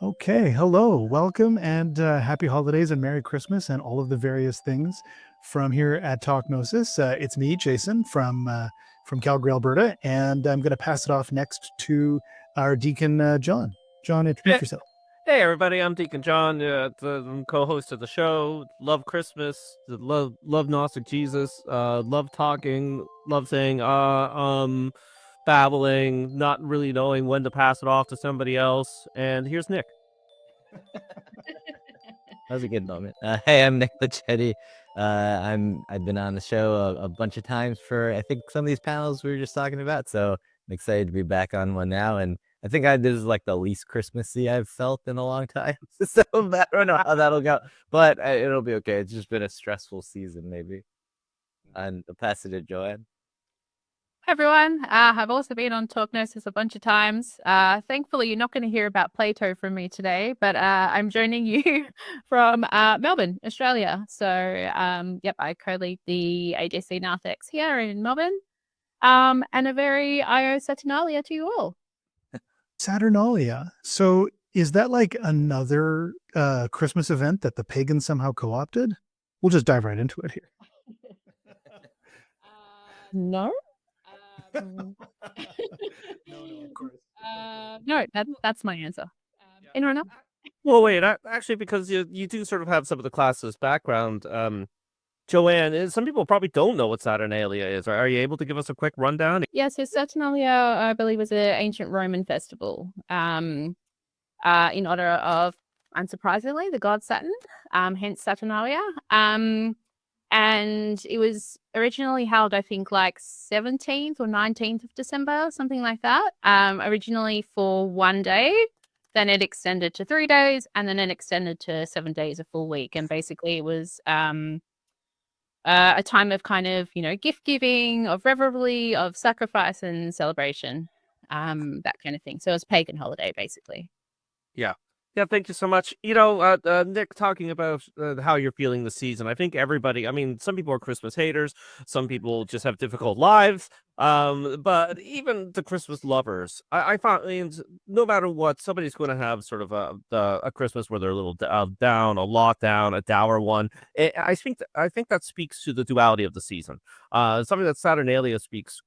Okay, hello, welcome, and happy holidays and Merry Christmas and all of the various things from here at Talk Gnosis. It's me, Jason, from Calgary, Alberta, and I'm going to pass it off next to our deacon, John. John, introduce yourself. Hey everybody, I'm Deacon John, the co-host of the show. Love Christmas, love Gnostic Jesus, love talking, love saying, babbling, not really knowing when to pass it off to somebody else. And here's Nick. That was a good moment. Hey, I'm Nic Laccetti. I've been on the show a bunch of times for I think some of these panels we were just talking about. So I'm excited to be back on one now, and I think this is like the least Christmassy I've felt in a long time. So I don't know how that'll go, but it'll be okay. It's just been a stressful season, maybe. And I'll pass it to Joanne. Hi everyone, I've also been on Talk Gnosis a bunch of times. Thankfully, you're not going to hear about Plato from me today, but I'm joining you from Melbourne, Australia. So, yep, I co-lead the AJC Narthex here in Melbourne. And a very IO Saturnalia to you all. Saturnalia. So is that like another Christmas event that the pagans somehow co-opted? We'll just dive right into it here. No. No, of course. No, that's my answer. Anyone else? Well, wait, actually, because you do sort of have some of the classist background, Joanne, some people probably don't know what Saturnalia is. Are you able to give us a quick rundown? Yes, Saturnalia, I believe, was an ancient Roman festival in honor of, unsurprisingly, the god Saturn, hence Saturnalia. And it was originally held, I think, like 17th or 19th of December, something like that. Originally for one day, then it extended to 3 days, and then it extended to 7 days, a full week. And basically it was a time of kind of, gift giving, of revelry, of sacrifice and celebration, that kind of thing. So it's a pagan holiday, basically. Yeah. Yeah, thank you so much. Nick, talking about how you're feeling the season, I think everybody, some people are Christmas haters, some people just have difficult lives, but even the Christmas lovers, I find no matter what, somebody's going to have sort of a Christmas where they're a little down, a lot down, a dour one. I think that speaks to the duality of the season, something that Saturnalia speaks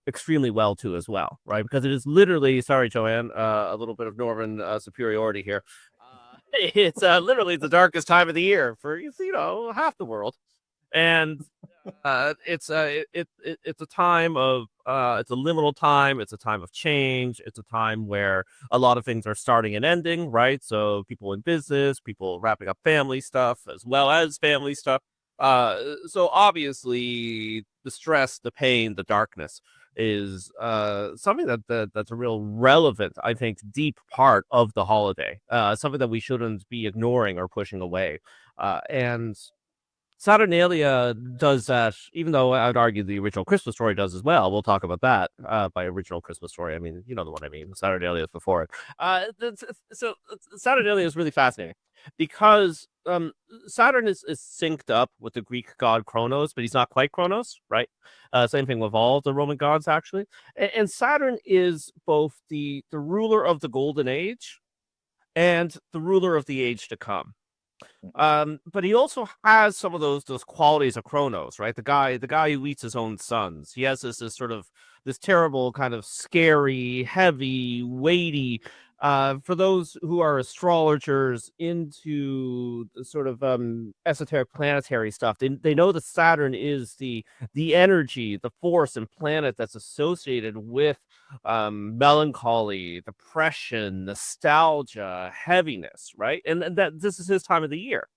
extremely well to as well, right? Because it is literally, sorry, Joanne, a little bit of Norman superiority here. It's literally the darkest time of the year for half the world, and it's a time of it's a liminal time. It's a time of change. It's a time where a lot of things are starting and ending, right? So people in business, people wrapping up family stuff as well as family stuff. So obviously the stress, the pain, the darkness is something that's a real relevant, I think, deep part of the holiday, something that we shouldn't be ignoring or pushing away. And Saturnalia does that, even though I'd argue the original Christmas story does as well. We'll talk about that by original Christmas story. I mean, you know the one I mean. Saturnalia is before it. So Saturnalia is really fascinating because Saturn is synced up with the Greek god Kronos, but he's not quite Kronos, right? Same thing with all the Roman gods, actually. And Saturn is both the ruler of the Golden Age and the ruler of the age to come. But he also has some of those qualities of Kronos, right? The guy who eats his own sons. He has this sort of this terrible kind of scary, heavy, weighty. For those who are astrologers into the sort of esoteric planetary stuff, they know that Saturn is the energy, the force and planet that's associated with melancholy, depression, nostalgia, heaviness, right? And that this is his time of the year.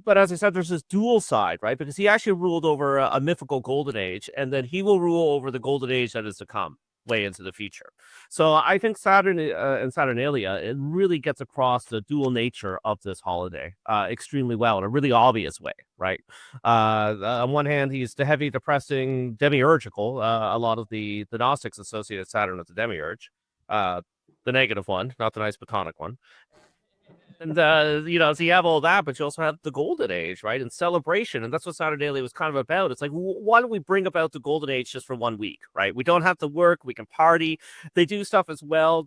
But as I said, there's this dual side, right? Because he actually ruled over a mythical golden age, and then he will rule over the golden age that is to come way into the future. So I think Saturn and Saturnalia, it really gets across the dual nature of this holiday extremely well in a really obvious way, right? On one hand, he's the heavy, depressing, demiurgical. A lot of the Gnostics associated Saturn with the demiurge, the negative one, not the nice platonic one. And so you have all that, but you also have the golden age, right? And celebration. And that's what Saturnalia was kind of about. It's like, why don't we bring about the golden age just for 1 week, right? We don't have to work. We can party. They do stuff as well,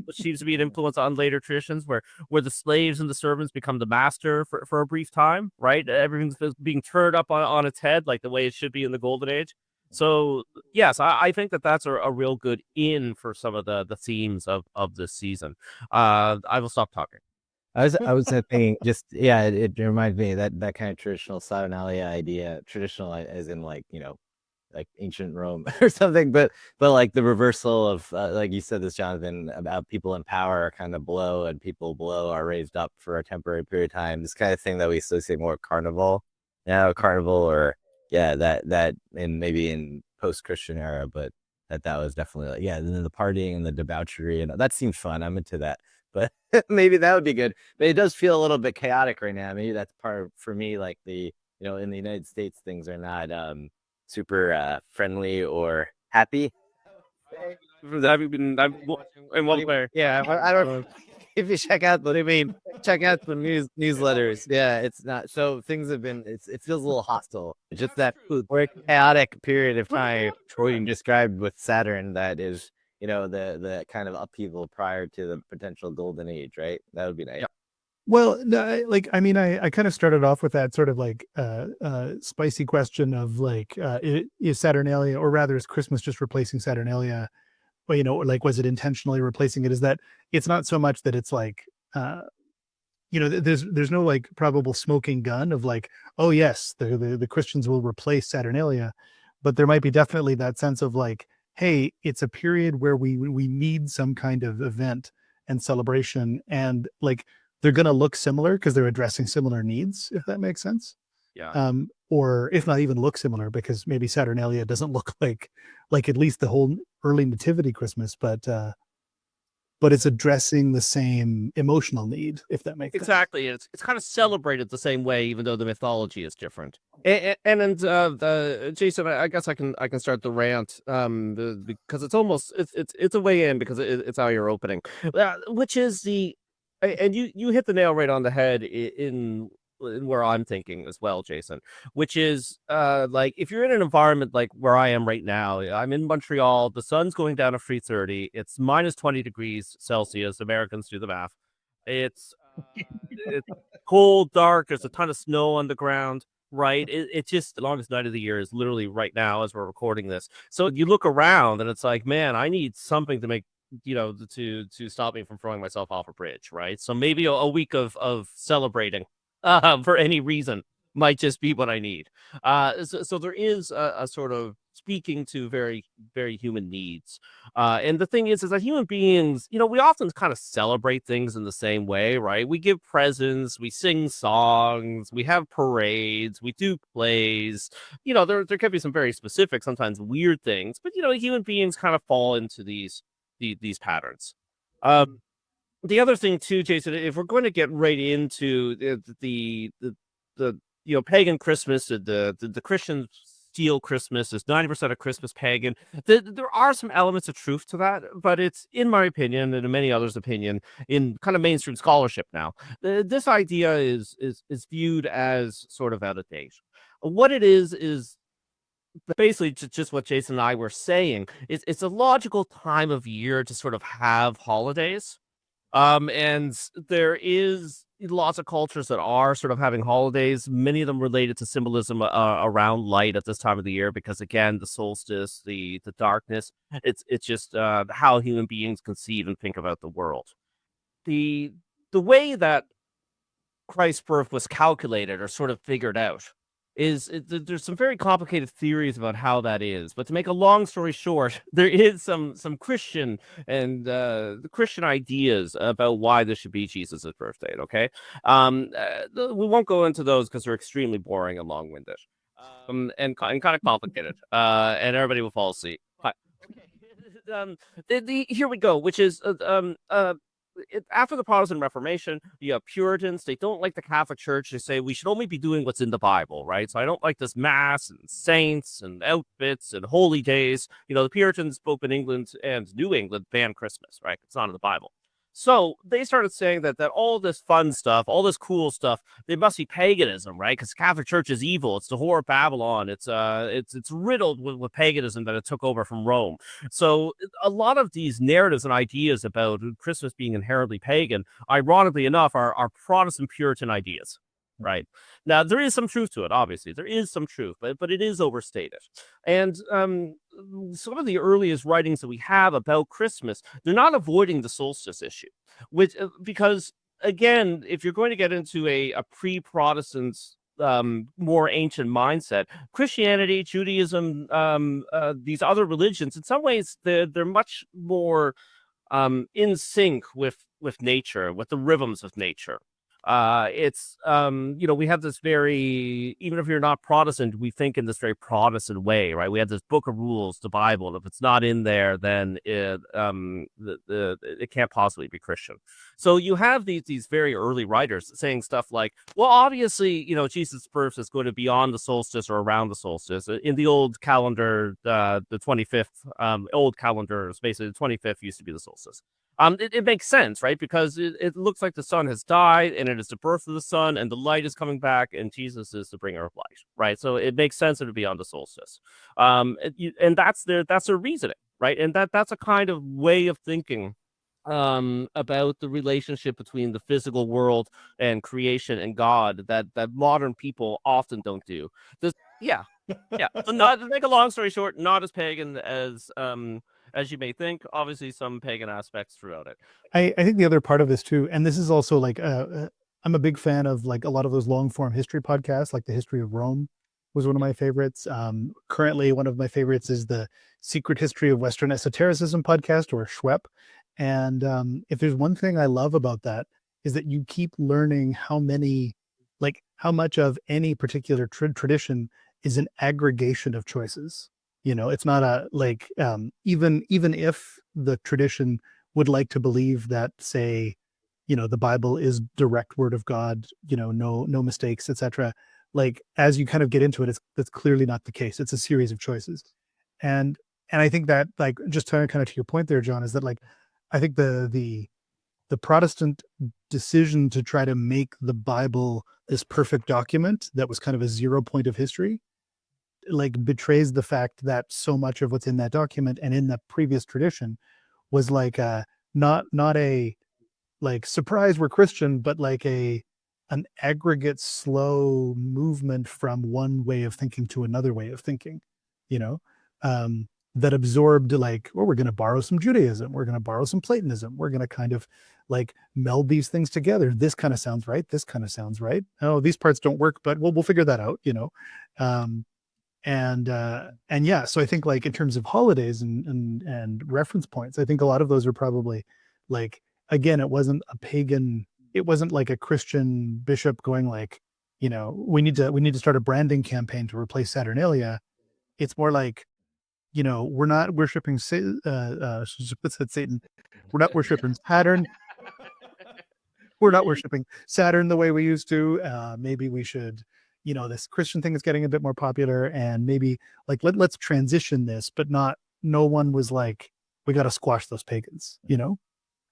which seems to be an influence on later traditions where the slaves and the servants become the master for a brief time, right? Everything's being turned up on its head, like the way it should be in the golden age. So yes, I think that's a real good in for some of the themes of this season. I will stop talking. I was thinking just it reminds me of that kind of traditional Saturnalia idea, traditional as in like like ancient Rome or something, but like the reversal of like you said this, Jonathan, about people in power are kind of below and people below are raised up for a temporary period of time. This kind of thing that we associate more with carnival carnival or that in maybe in post-Christian era, but that was definitely like the partying and the debauchery and that seems fun. I'm into that. But maybe that would be good. But it does feel a little bit chaotic right now. Maybe that's part for me, like in the United States, things are not super friendly or happy. Have you been? In one player. Yeah, I don't. If you check out the newsletters, it's not. So things have been. It feels a little hostile. It's just that very chaotic period of time you described with Saturn. That is, the kind of upheaval prior to the potential golden age, right? That would be nice. Yeah. Well, no, I kind of started off with that sort of like spicy question of like, is Saturnalia, or rather is Christmas just replacing Saturnalia? Well, like, was it intentionally replacing it? Is that it's not so much that it's like, there's no like probable smoking gun of like, oh yes, the Christians will replace Saturnalia, but there might be definitely that sense of like, hey, it's a period where we need some kind of event and celebration, and like they're going to look similar because they're addressing similar needs, if that makes sense. Yeah. Or if not even look similar, because maybe Saturnalia doesn't look like at least the whole early Nativity Christmas, but it's addressing the same emotional need, if that makes sense. Exactly. It's kind of celebrated the same way, even though the mythology is different. And Jason, I guess I can start the rant because it's almost it's a way in because it's how you're opening, which is and you hit the nail right on the head in where I'm thinking as well, Jason, which is like if you're in an environment like where I am right now, I'm in Montreal, the sun's going down at 3:30, it's minus 20 degrees Celsius, Americans do the math. It's cold, dark, there's a ton of snow on the ground, right? It's just the longest night of the year is literally right now as we're recording this. So you look around and it's like, man, I need something to make to stop me from throwing myself off a bridge, right? So maybe a week of celebrating for any reason might just be what I need. So there is a sort of speaking to very, very human needs. And the thing is that human beings, we often kind of celebrate things in the same way, right? We give presents, we sing songs, we have parades, we do plays. There can be some very specific, sometimes weird things, but human beings kind of fall into these patterns. The other thing too, Jason, if we're going to get right into the pagan Christmas, the Christians steal Christmas, is 90% of Christmas pagan. There are some elements of truth to that, but it's, in my opinion, and in many others' opinion, in kind of mainstream scholarship now, this idea is viewed as sort of out of date. What it is basically just what Jason and I were saying. It's a logical time of year to sort of have holidays. And there is lots of cultures that are sort of having holidays, many of them related to symbolism around light at this time of the year, because again, the solstice, the darkness, it's just how human beings conceive and think about the world. The way that Christ's birth was calculated or sort of figured out there's some very complicated theories about how that is, but to make a long story short, there is some Christian and the Christian ideas about why this should be Jesus's birth date. Okay, we won't go into those because they're extremely boring and long-winded, and kind of complicated, and everybody will fall asleep. Okay, here we go, which is after the Protestant Reformation, you have Puritans. They don't like the Catholic Church. They say we should only be doing what's in the Bible, right? So I don't like this mass and saints and outfits and holy days. The Puritans, both in England and New England, banned Christmas, right? It's not in the Bible. So they started saying that all this fun stuff, all this cool stuff, it must be paganism, right? Because Catholic Church is evil. It's the whore of Babylon. It's riddled with paganism that it took over from Rome. So a lot of these narratives and ideas about Christmas being inherently pagan, ironically enough, are Protestant Puritan ideas. Right. Now, there is some truth to it, obviously. There is some truth, but it is overstated. And some of the earliest writings that we have about Christmas, they're not avoiding the solstice issue, which because, again, if you're going to get into a pre-Protestant, more ancient mindset, Christianity, Judaism, these other religions, in some ways, they're much more in sync with nature, with the rhythms of nature. It's we have this very, even if you're not Protestant, we think in this very Protestant way, right? We have this book of rules, the Bible. If it's not in there, then it can't possibly be Christian. So you have these very early writers saying stuff like, well, obviously, Jesus' birth is going to be on the solstice or around the solstice. In the old calendar, the 25th, old calendar is basically the 25th used to be the solstice. It makes sense, right? Because it looks like the sun has died, and it is the birth of the sun, and the light is coming back, and Jesus is the bringer of light, right? So it makes sense that it would be on the solstice, and that's their reasoning, right? And that's a kind of way of thinking about the relationship between the physical world and creation and God that modern people often don't do. Yeah. So, not to make a long story short, not as pagan as you may think. Obviously, some pagan aspects throughout it. I think the other part of this too, and this is also like I'm a big fan of like a lot of those long form history podcasts, like the History of Rome was one of my favorites. Currently, one of my favorites is the Secret History of Western Esotericism podcast, or SHWEP. And if there's one thing I love about that, is that you keep learning how much of any particular tradition is an aggregation of choices. It's not a even if the tradition would like to believe that, say, the Bible is direct word of God, no mistakes, etc. Like, as you kind of get into it, that's clearly not the case. It's a series of choices. And I think that, like, just kind of to your point there, John, is that, like, I think the Protestant decision to try to make the Bible this perfect document that was kind of a 0 point of history, like, betrays the fact that so much of what's in that document and in the previous tradition was like not a like surprise we're Christian, but like an aggregate slow movement from one way of thinking to another way of thinking, that absorbed, like, well, we're going to borrow some Judaism, we're going to borrow some Platonism, we're going to kind of like meld these things together. This kind of sounds right, this kind of sounds right. Oh, these parts don't work, but we'll figure that out, and yeah, so I think, like, in terms of holidays and reference points, I think a lot of those are probably, like, again, it wasn't like a Christian bishop going like, we need to start a branding campaign to replace Saturnalia. It's more like, we're not worshiping Satan. We're not worshiping Saturn. We're not worshiping Saturn the way we used to. Maybe we should, this Christian thing is getting a bit more popular, and maybe, like, let's transition this, but no one was like, we got to squash those pagans,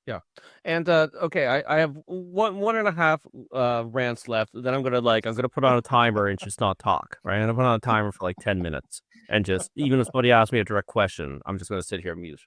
Yeah. And okay, I have one and a half rants left. Then I'm gonna put on a timer and just not talk. Right. I'm gonna put on a timer for like 10 minutes, and just, even if somebody asks me a direct question, I'm just gonna sit here and mute.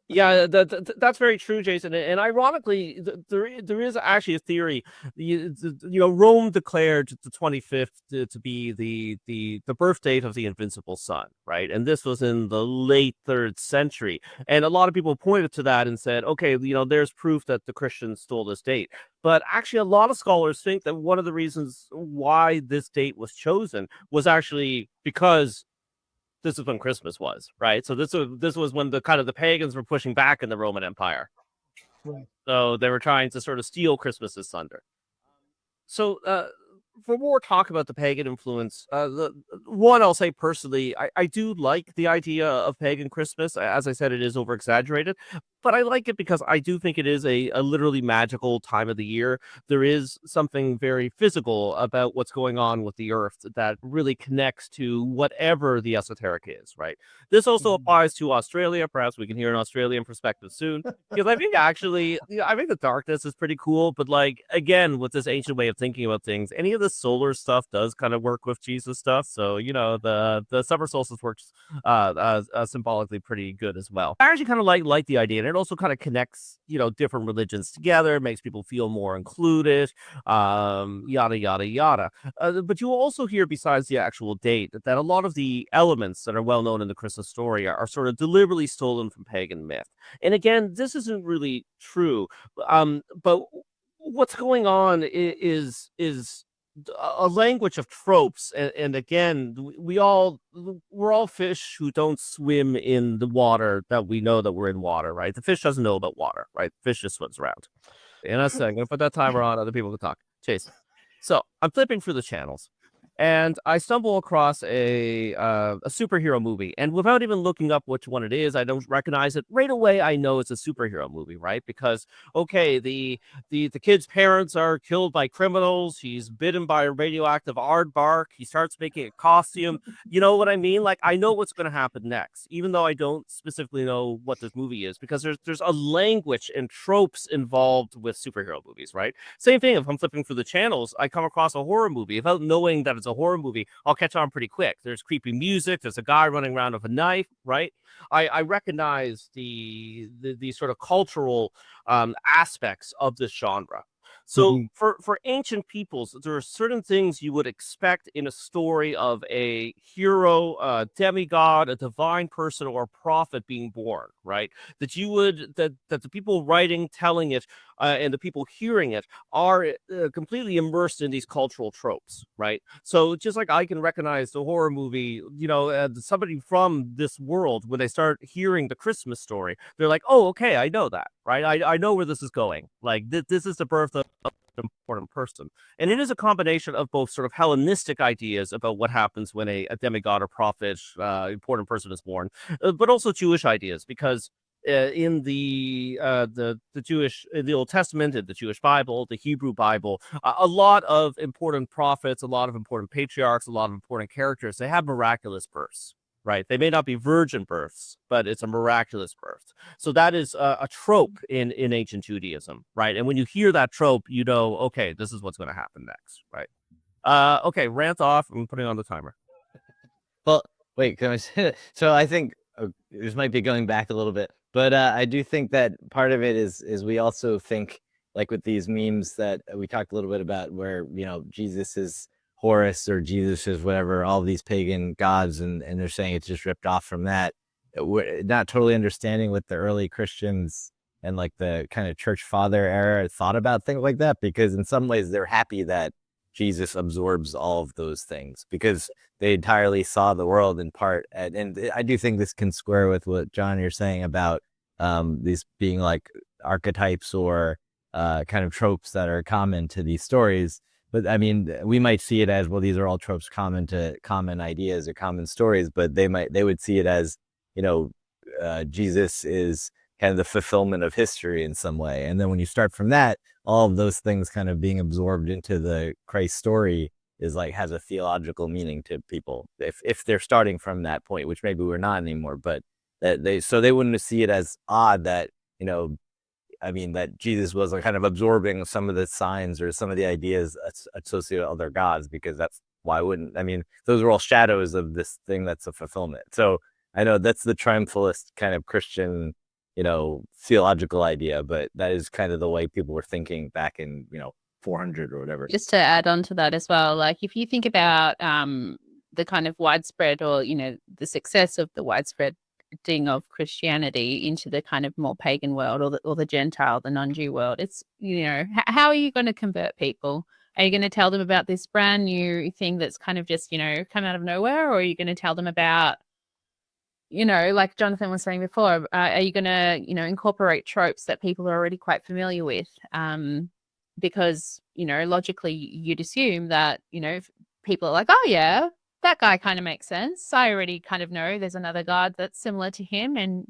Yeah, that's very true, Jason. And ironically, there is actually a theory. Rome declared the 25th to be the birth date of the invincible sun, right? And this was in the late 3rd century. And a lot of people pointed to that and said, okay, there's proof that the Christians stole this date. But actually, a lot of scholars think that one of the reasons why this date was chosen was actually because this is when Christmas was, right? So this was when the pagans were pushing back in the Roman Empire. Right. So they were trying to sort of steal Christmas's thunder. So for more talk about the pagan influence, one, I'll say personally, I do like the idea of pagan Christmas. As I said, it is over exaggerated, but I like it because I do think it is a literally magical time of the year. There is something very physical about what's going on with the earth that really connects to whatever the esoteric is, right? This also applies to Australia. Perhaps we can hear an Australian perspective soon. Because I think actually, I think the darkness is pretty cool. But like, again, with this ancient way of thinking about things, any of the solar stuff does kind of work with Jesus stuff. So, the summer solstice works symbolically pretty good as well. I actually kind of like the idea, and it also kind of connects different religions together, makes people feel more included, yada yada yada. But you will also hear, besides the actual date, that a lot of the elements that are well known in the Christmas story are sort of deliberately stolen from pagan myth. And again, this isn't really true, but what's going on is a language of tropes, and again, we're all fish who don't swim in the water that we know that we're in water, right? The fish doesn't know about water, right? The fish just swims around. In a second, I'm gonna put that timer on. Other people can talk. Chase. So I'm flipping through the channels, and I stumble across a superhero movie. And without even looking up which one it is, I don't recognize it right away. I know it's a superhero movie, right? Because okay, the kid's parents are killed by criminals. He's bitten by a radioactive aardvark. He starts making a costume. You know what I mean? Like, I know what's going to happen next, even though I don't specifically know what this movie is, because there's a language and tropes involved with superhero movies, right? Same thing if I'm flipping through the channels, I come across a horror movie. Without knowing that it's a horror movie, I'll catch on pretty quick. There's creepy music. There's a guy running around with a knife, right? I recognize the sort of cultural aspects of this genre. So for ancient peoples, there are certain things you would expect in a story of a hero, a demigod, a divine person, or a prophet being born, right? That the people writing, telling it, and the people hearing it are completely immersed in these cultural tropes, right? So just like I can recognize the horror movie, somebody from this world, when they start hearing the Christmas story, they're like, oh, okay, I know that, right? I know where this is going. Like, this is the birth of an important person. And it is a combination of both sort of Hellenistic ideas about what happens when a demigod or prophet, important person is born, but also Jewish ideas, because in the Jewish, in the Old Testament, in the Jewish Bible, the Hebrew Bible, a lot of important prophets, a lot of important patriarchs, a lot of important characters, they have miraculous births, right? They may not be virgin births, but it's a miraculous birth. So that is a trope in ancient Judaism, right? And when you hear that trope, you know, okay, this is what's going to happen next, right? Okay, rant off. I'm putting on the timer. Well, wait, can I say so I think this might be going back a little bit, but I do think that part of it is we also think, like with these memes that we talked a little bit about, where Jesus is Horus or Jesus is whatever, all these pagan gods, and they're saying it's just ripped off from that. We're not totally understanding what the early Christians and like the kind of church father era thought about things like that, because in some ways they're happy that Jesus absorbs all of those things, because they entirely saw the world in part. And I do think this can square with what, John, you're saying about these being like archetypes or kind of tropes that are common to these stories. But I mean, we might see it as, well, these are all tropes common to common ideas or common stories, but they would see it as, Jesus is kind of the fulfillment of history in some way. And then when you start from that, all of those things kind of being absorbed into the Christ story is like, has a theological meaning to people if they're starting from that point, which maybe we're not anymore, but that they wouldn't see it as odd that, that Jesus was like kind of absorbing some of the signs or some of the ideas associated with other gods, because that's, why wouldn't, those are all shadows of this thing that's a fulfillment. So I know that's the triumphalist kind of Christian, theological idea, but that is kind of the way people were thinking back in, 400 or whatever. Just to add on to that as well, like if you think about the kind of widespread, or the success of the widespread of Christianity into the kind of more pagan world, or the Gentile, the non-Jew world, it's how are you going to convert people? Are you going to tell them about this brand new thing that's kind of just come out of nowhere, or are you going to tell them about like Jonathan was saying before, are you going to incorporate tropes that people are already quite familiar with? Because logically you'd assume that if people are like, oh yeah, that guy kind of makes sense, I already kind of know there's another god that's similar to him, and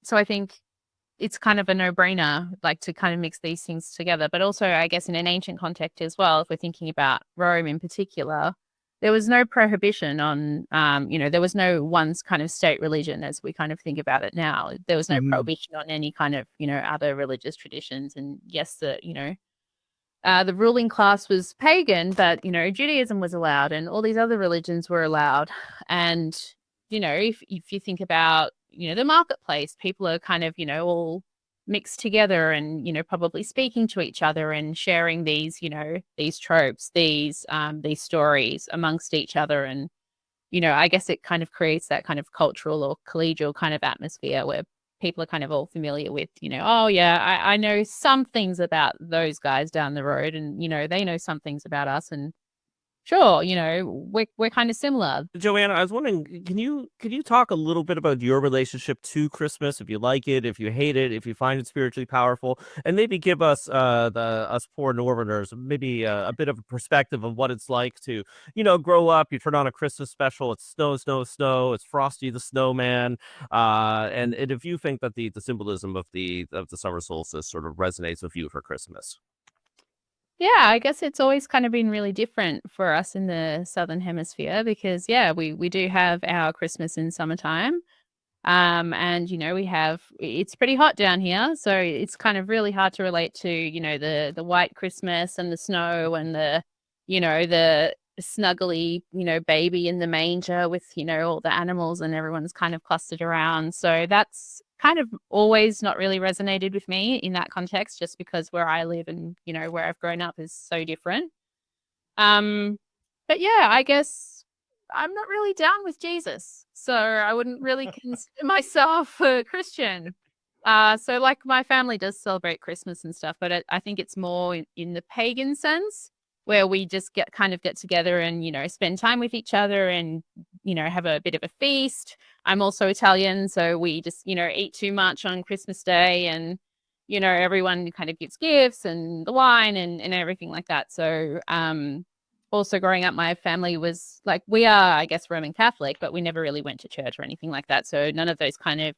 So I think it's kind of a no-brainer, like, to kind of mix these things together. But also, I guess, in an ancient context as well, if we're thinking about Rome in particular, there was no prohibition on, there was no one kind of state religion as we kind of think about it now. There was no prohibition on any kind of, other religious traditions. And yes, the ruling class was pagan, but, Judaism was allowed and all these other religions were allowed. And, if you think about, the marketplace, people are kind of, all mixed together and, probably speaking to each other and sharing these, these tropes, these stories amongst each other. And, I guess it kind of creates that kind of cultural or collegial kind of atmosphere where people are kind of all familiar with, oh yeah, I know some things about those guys down the road, and, they know some things about us, and sure, we're kind of similar. Joanne, I was wondering, can you talk a little bit about your relationship to Christmas, if you like it, if you hate it, if you find it spiritually powerful, and maybe give us us poor Northerners maybe a bit of a perspective of what it's like to, grow up. You turn on a Christmas special, it's snow, snow, snow. It's Frosty the Snowman, and if you think that the symbolism of the summer solstice sort of resonates with you for Christmas. Yeah, I guess it's always kind of been really different for us in the Southern Hemisphere because, yeah, we do have our Christmas in summertime. And, it's pretty hot down here. So it's kind of really hard to relate to, the white Christmas and the snow and the snuggly, baby in the manger with, all the animals and everyone's kind of clustered around. So that's kind of always not really resonated with me in that context, just because where I live and, where I've grown up is so different. But yeah, I guess I'm not really down with Jesus, so I wouldn't really consider myself a Christian. So like my family does celebrate Christmas and stuff, but I think it's more in the pagan sense, where we just get together and, spend time with each other and, have a bit of a feast. I'm also Italian, so we just, eat too much on Christmas Day and, everyone kind of gives gifts and the wine and everything like that. So, also growing up, my family was like, we are, I guess, Roman Catholic, but we never really went to church or anything like that. So none of those kind of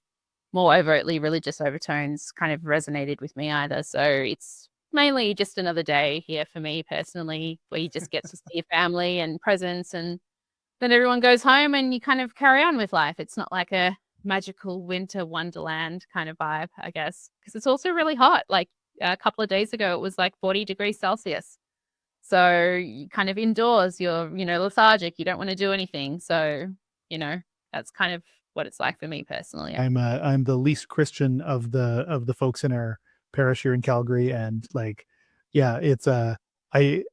more overtly religious overtones kind of resonated with me either. So it's mainly just another day here for me personally, where you just get to see your family and presents, and then everyone goes home and you kind of carry on with life. It's not like a magical winter wonderland kind of vibe, I guess, because it's also really hot. Like a couple of days ago, it was like 40 degrees Celsius. So you kind of indoors, you're, lethargic, you don't want to do anything. So, that's kind of what it's like for me personally. I'm the least Christian of the folks in our parish here in Calgary, and like, yeah, it's I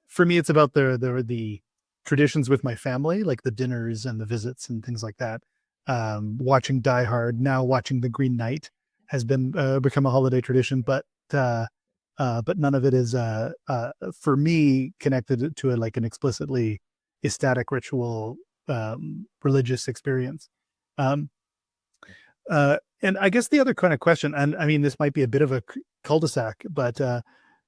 for me it's about the traditions with my family, like the dinners and the visits and things like that. Watching Die Hard, now watching The Green Knight has been become a holiday tradition, but none of it is for me connected to like an explicitly ecstatic ritual religious experience. And I guess the other kind of question, and I mean, this might be a bit of a cul-de-sac, but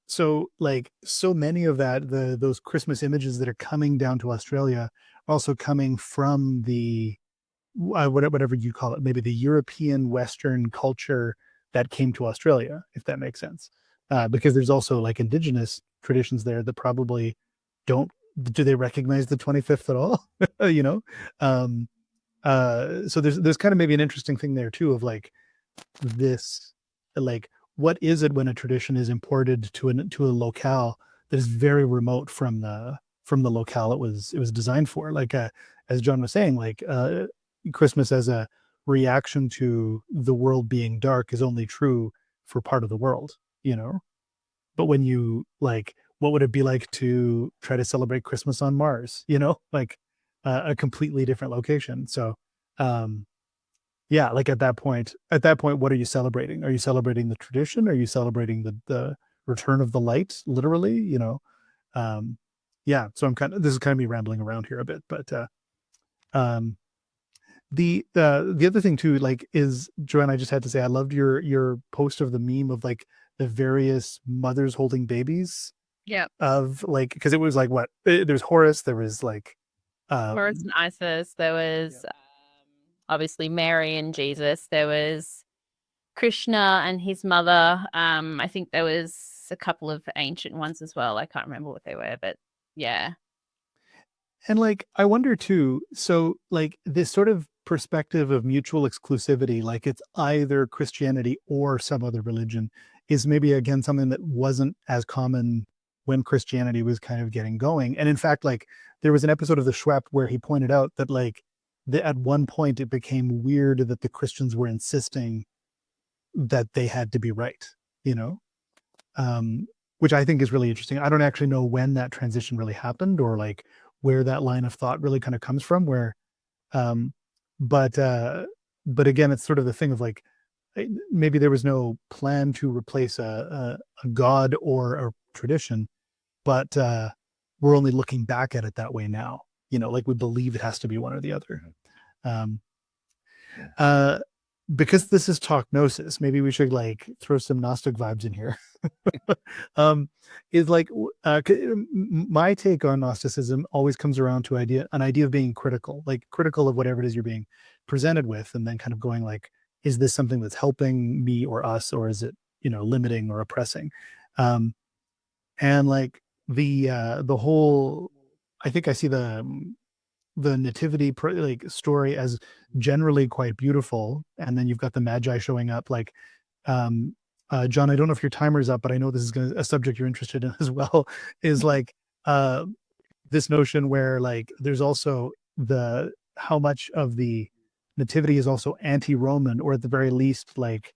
so like so many of those Christmas images that are coming down to Australia are also coming from the whatever you call it, maybe the European Western culture that came to Australia, if that makes sense. Because there's also like indigenous traditions there that probably do they recognize the 25th at all? So there's kind of maybe an interesting thing there too, of like this, like, what is it when a tradition is imported to a locale that is very remote from the locale it was designed for? Like as John was saying, like Christmas as a reaction to the world being dark is only true for part of the world, but when you like, what would it be like to try to celebrate Christmas on Mars, like a completely different location? So yeah, like at that point, what are you celebrating? Are you celebrating the tradition? Are you celebrating the return of the light, literally? Yeah, so this is kind of me rambling around here a bit, but the other thing too, like, is, Joanne, I just had to say, I loved your post of the meme of like the various mothers holding babies. Yeah. Of like, because it was like, there's Horus, there was like Horus and Isis, there was obviously Mary and Jesus. There was Krishna and his mother. I think there was a couple of ancient ones as well. I can't remember what they were, but yeah. And like, I wonder too, so like this sort of perspective of mutual exclusivity, like it's either Christianity or some other religion, is maybe again something that wasn't as common when Christianity was kind of getting going. And in fact, like there was an episode of The Schweppes where he pointed out that like at one point it became weird that the Christians were insisting that they had to be right, you know? Which I think is really interesting. I don't actually know when that transition really happened or like where that line of thought really kind of comes from, where but again, it's sort of the thing of like maybe there was no plan to replace a god or a tradition, but we're only looking back at it that way now, you know, like we believe it has to be one or the other. Because this is Talk Gnosis, maybe we should like throw some Gnostic vibes in here. Is like my take on Gnosticism always comes around to an idea of being critical, like critical of whatever it is you're being presented with, and then kind of going like, is this something that's helping me or us, or is it, you know, limiting or oppressing? And like the whole, I think I see the nativity like story as generally quite beautiful, and then you've got the magi showing up, like John, I don't know if your timer's up, but I know this is a subject you're interested in as well, is like this notion where like there's also how much of the nativity is also anti-Roman, or at the very least like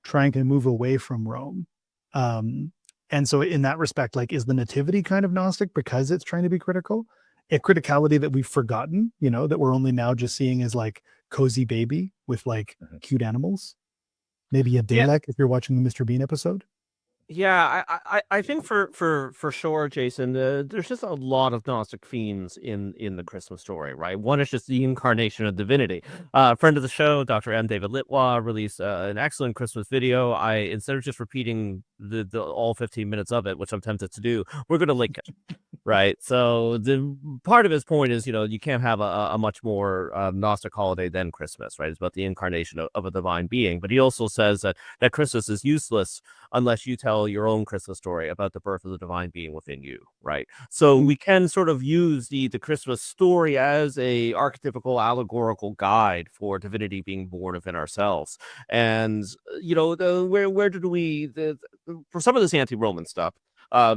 trying to move away from Rome. And so in that respect, like, is the nativity kind of Gnostic because it's trying to be critical? A criticality that we've forgotten, you know, that we're only now just seeing as like cozy baby with like cute animals. Maybe a Dalek if you're watching the Mr. Bean episode. Yeah, I think for sure, Jason, there's just a lot of Gnostic themes in the Christmas story, right? One is just the incarnation of divinity. A friend of the show, Dr. M. David Litwa, released an excellent Christmas video. Instead of just repeating the all 15 minutes of it, which I'm tempted to do, we're going to link it. Right. So the part of his point is, you know, you can't have a much more Gnostic holiday than Christmas, right? It's about the incarnation of a divine being. But he also says that Christmas is useless unless you tell your own Christmas story about the birth of the divine being within you, right? So we can sort of use the Christmas story as a archetypical allegorical guide for divinity being born within ourselves. And, you know, where did for some of this anti-Roman stuff,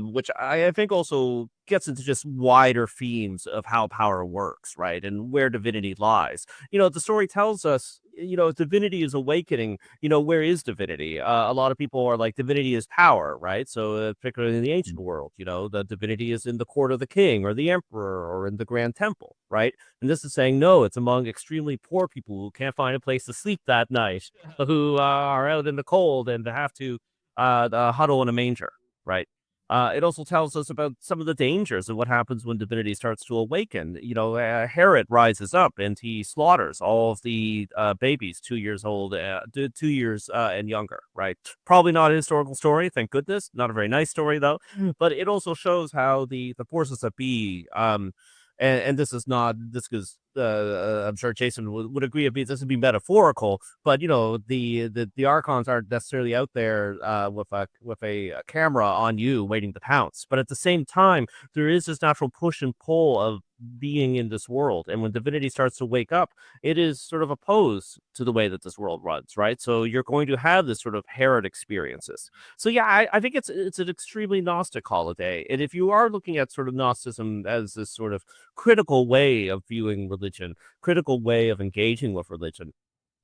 which I think also gets into just wider themes of how power works, right? And where divinity lies. You know, the story tells us, you know, divinity is awakening. You know, where is divinity? A lot of people are like, divinity is power, right? So particularly in the ancient world, you know, the divinity is in the court of the king or the emperor or in the grand temple, right? And this is saying, no, it's among extremely poor people who can't find a place to sleep that night, who are out in the cold and have to huddle in a manger, right? It also tells us about some of the dangers of what happens when divinity starts to awaken. You know, Herod rises up and he slaughters all of the babies 2 years old, 2 years and younger, right? Probably not a historical story, thank goodness. Not a very nice story, though. But it also shows how the forces that be, and this is not, this is, I'm sure Jason would agree, this would be metaphorical, but you know, the archons aren't necessarily out there with a camera on you waiting to pounce. But at the same time, there is this natural push and pull of being in this world, and when divinity starts to wake up, it is sort of opposed to the way that this world runs, right? So you're going to have this sort of Herod experiences. So yeah, I think it's an extremely Gnostic holiday, and if you are looking at sort of Gnosticism as this sort of critical way of viewing religion, critical way of engaging with religion,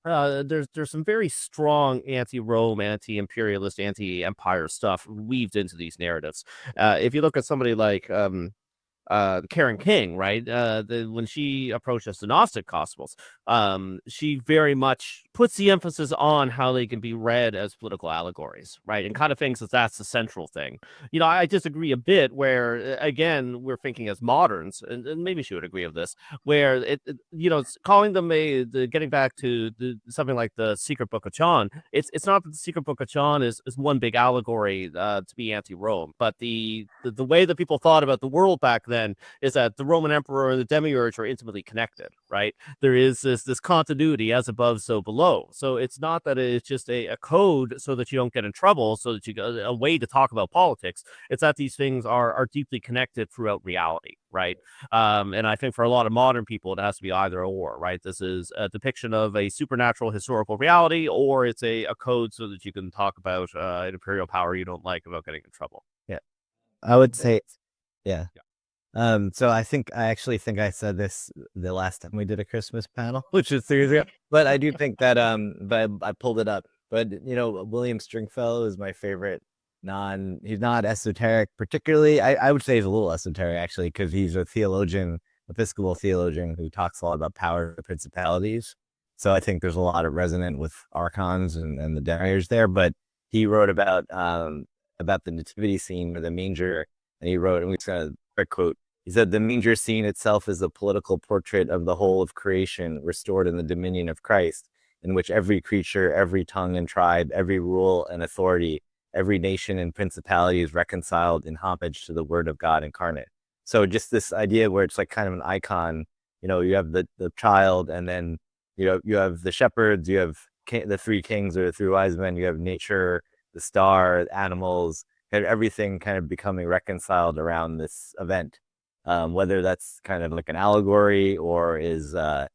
there's some very strong anti-Rome, anti-imperialist, anti-empire stuff weaved into these narratives. If you look at somebody like Karen King, right? When she approaches the Gnostic Gospels, she very much puts the emphasis on how they can be read as political allegories, right? And kind of thinks that that's the central thing. You know, I disagree a bit where, again, we're thinking as moderns, and maybe she would agree with this, where you know, calling them getting back to something like the Secret Book of John, it's not that the Secret Book of John is one big allegory to be anti-Rome, but the way that people thought about the world back then then is that the Roman emperor and the demiurge are intimately connected, right? There is this continuity, as above, so below. So it's not that it's just a code so that you don't get in trouble, so that you go a way to talk about politics. It's that these things are deeply connected throughout reality, right? And I think for a lot of modern people, it has to be either or, right? This is a depiction of a supernatural historical reality, or it's a code so that you can talk about an imperial power you don't like without getting in trouble. Yeah, I would say, yeah. Yeah. So I actually think I said this the last time we did a Christmas panel, which is 3 years ago. But I do think that but I pulled it up. But William Stringfellow is my favorite. He's not esoteric particularly. I would say he's a little esoteric actually, because he's a theologian, Episcopal theologian, who talks a lot about power and principalities. So I think there's a lot of resonant with archons and the demiurge there. But he wrote about the nativity scene or the manger, and he wrote, and we just got a quick quote. He said, "The manger scene itself is a political portrait of the whole of creation restored in the dominion of Christ, in which every creature, every tongue and tribe, every rule and authority, every nation and principality is reconciled in homage to the word of God incarnate." So just this idea where it's like kind of an icon, you have the child, and then, you have the shepherds, you have the three kings or the three wise men, you have nature, the star, animals, and everything kind of becoming reconciled around this event. Whether that's kind of like an allegory or is, a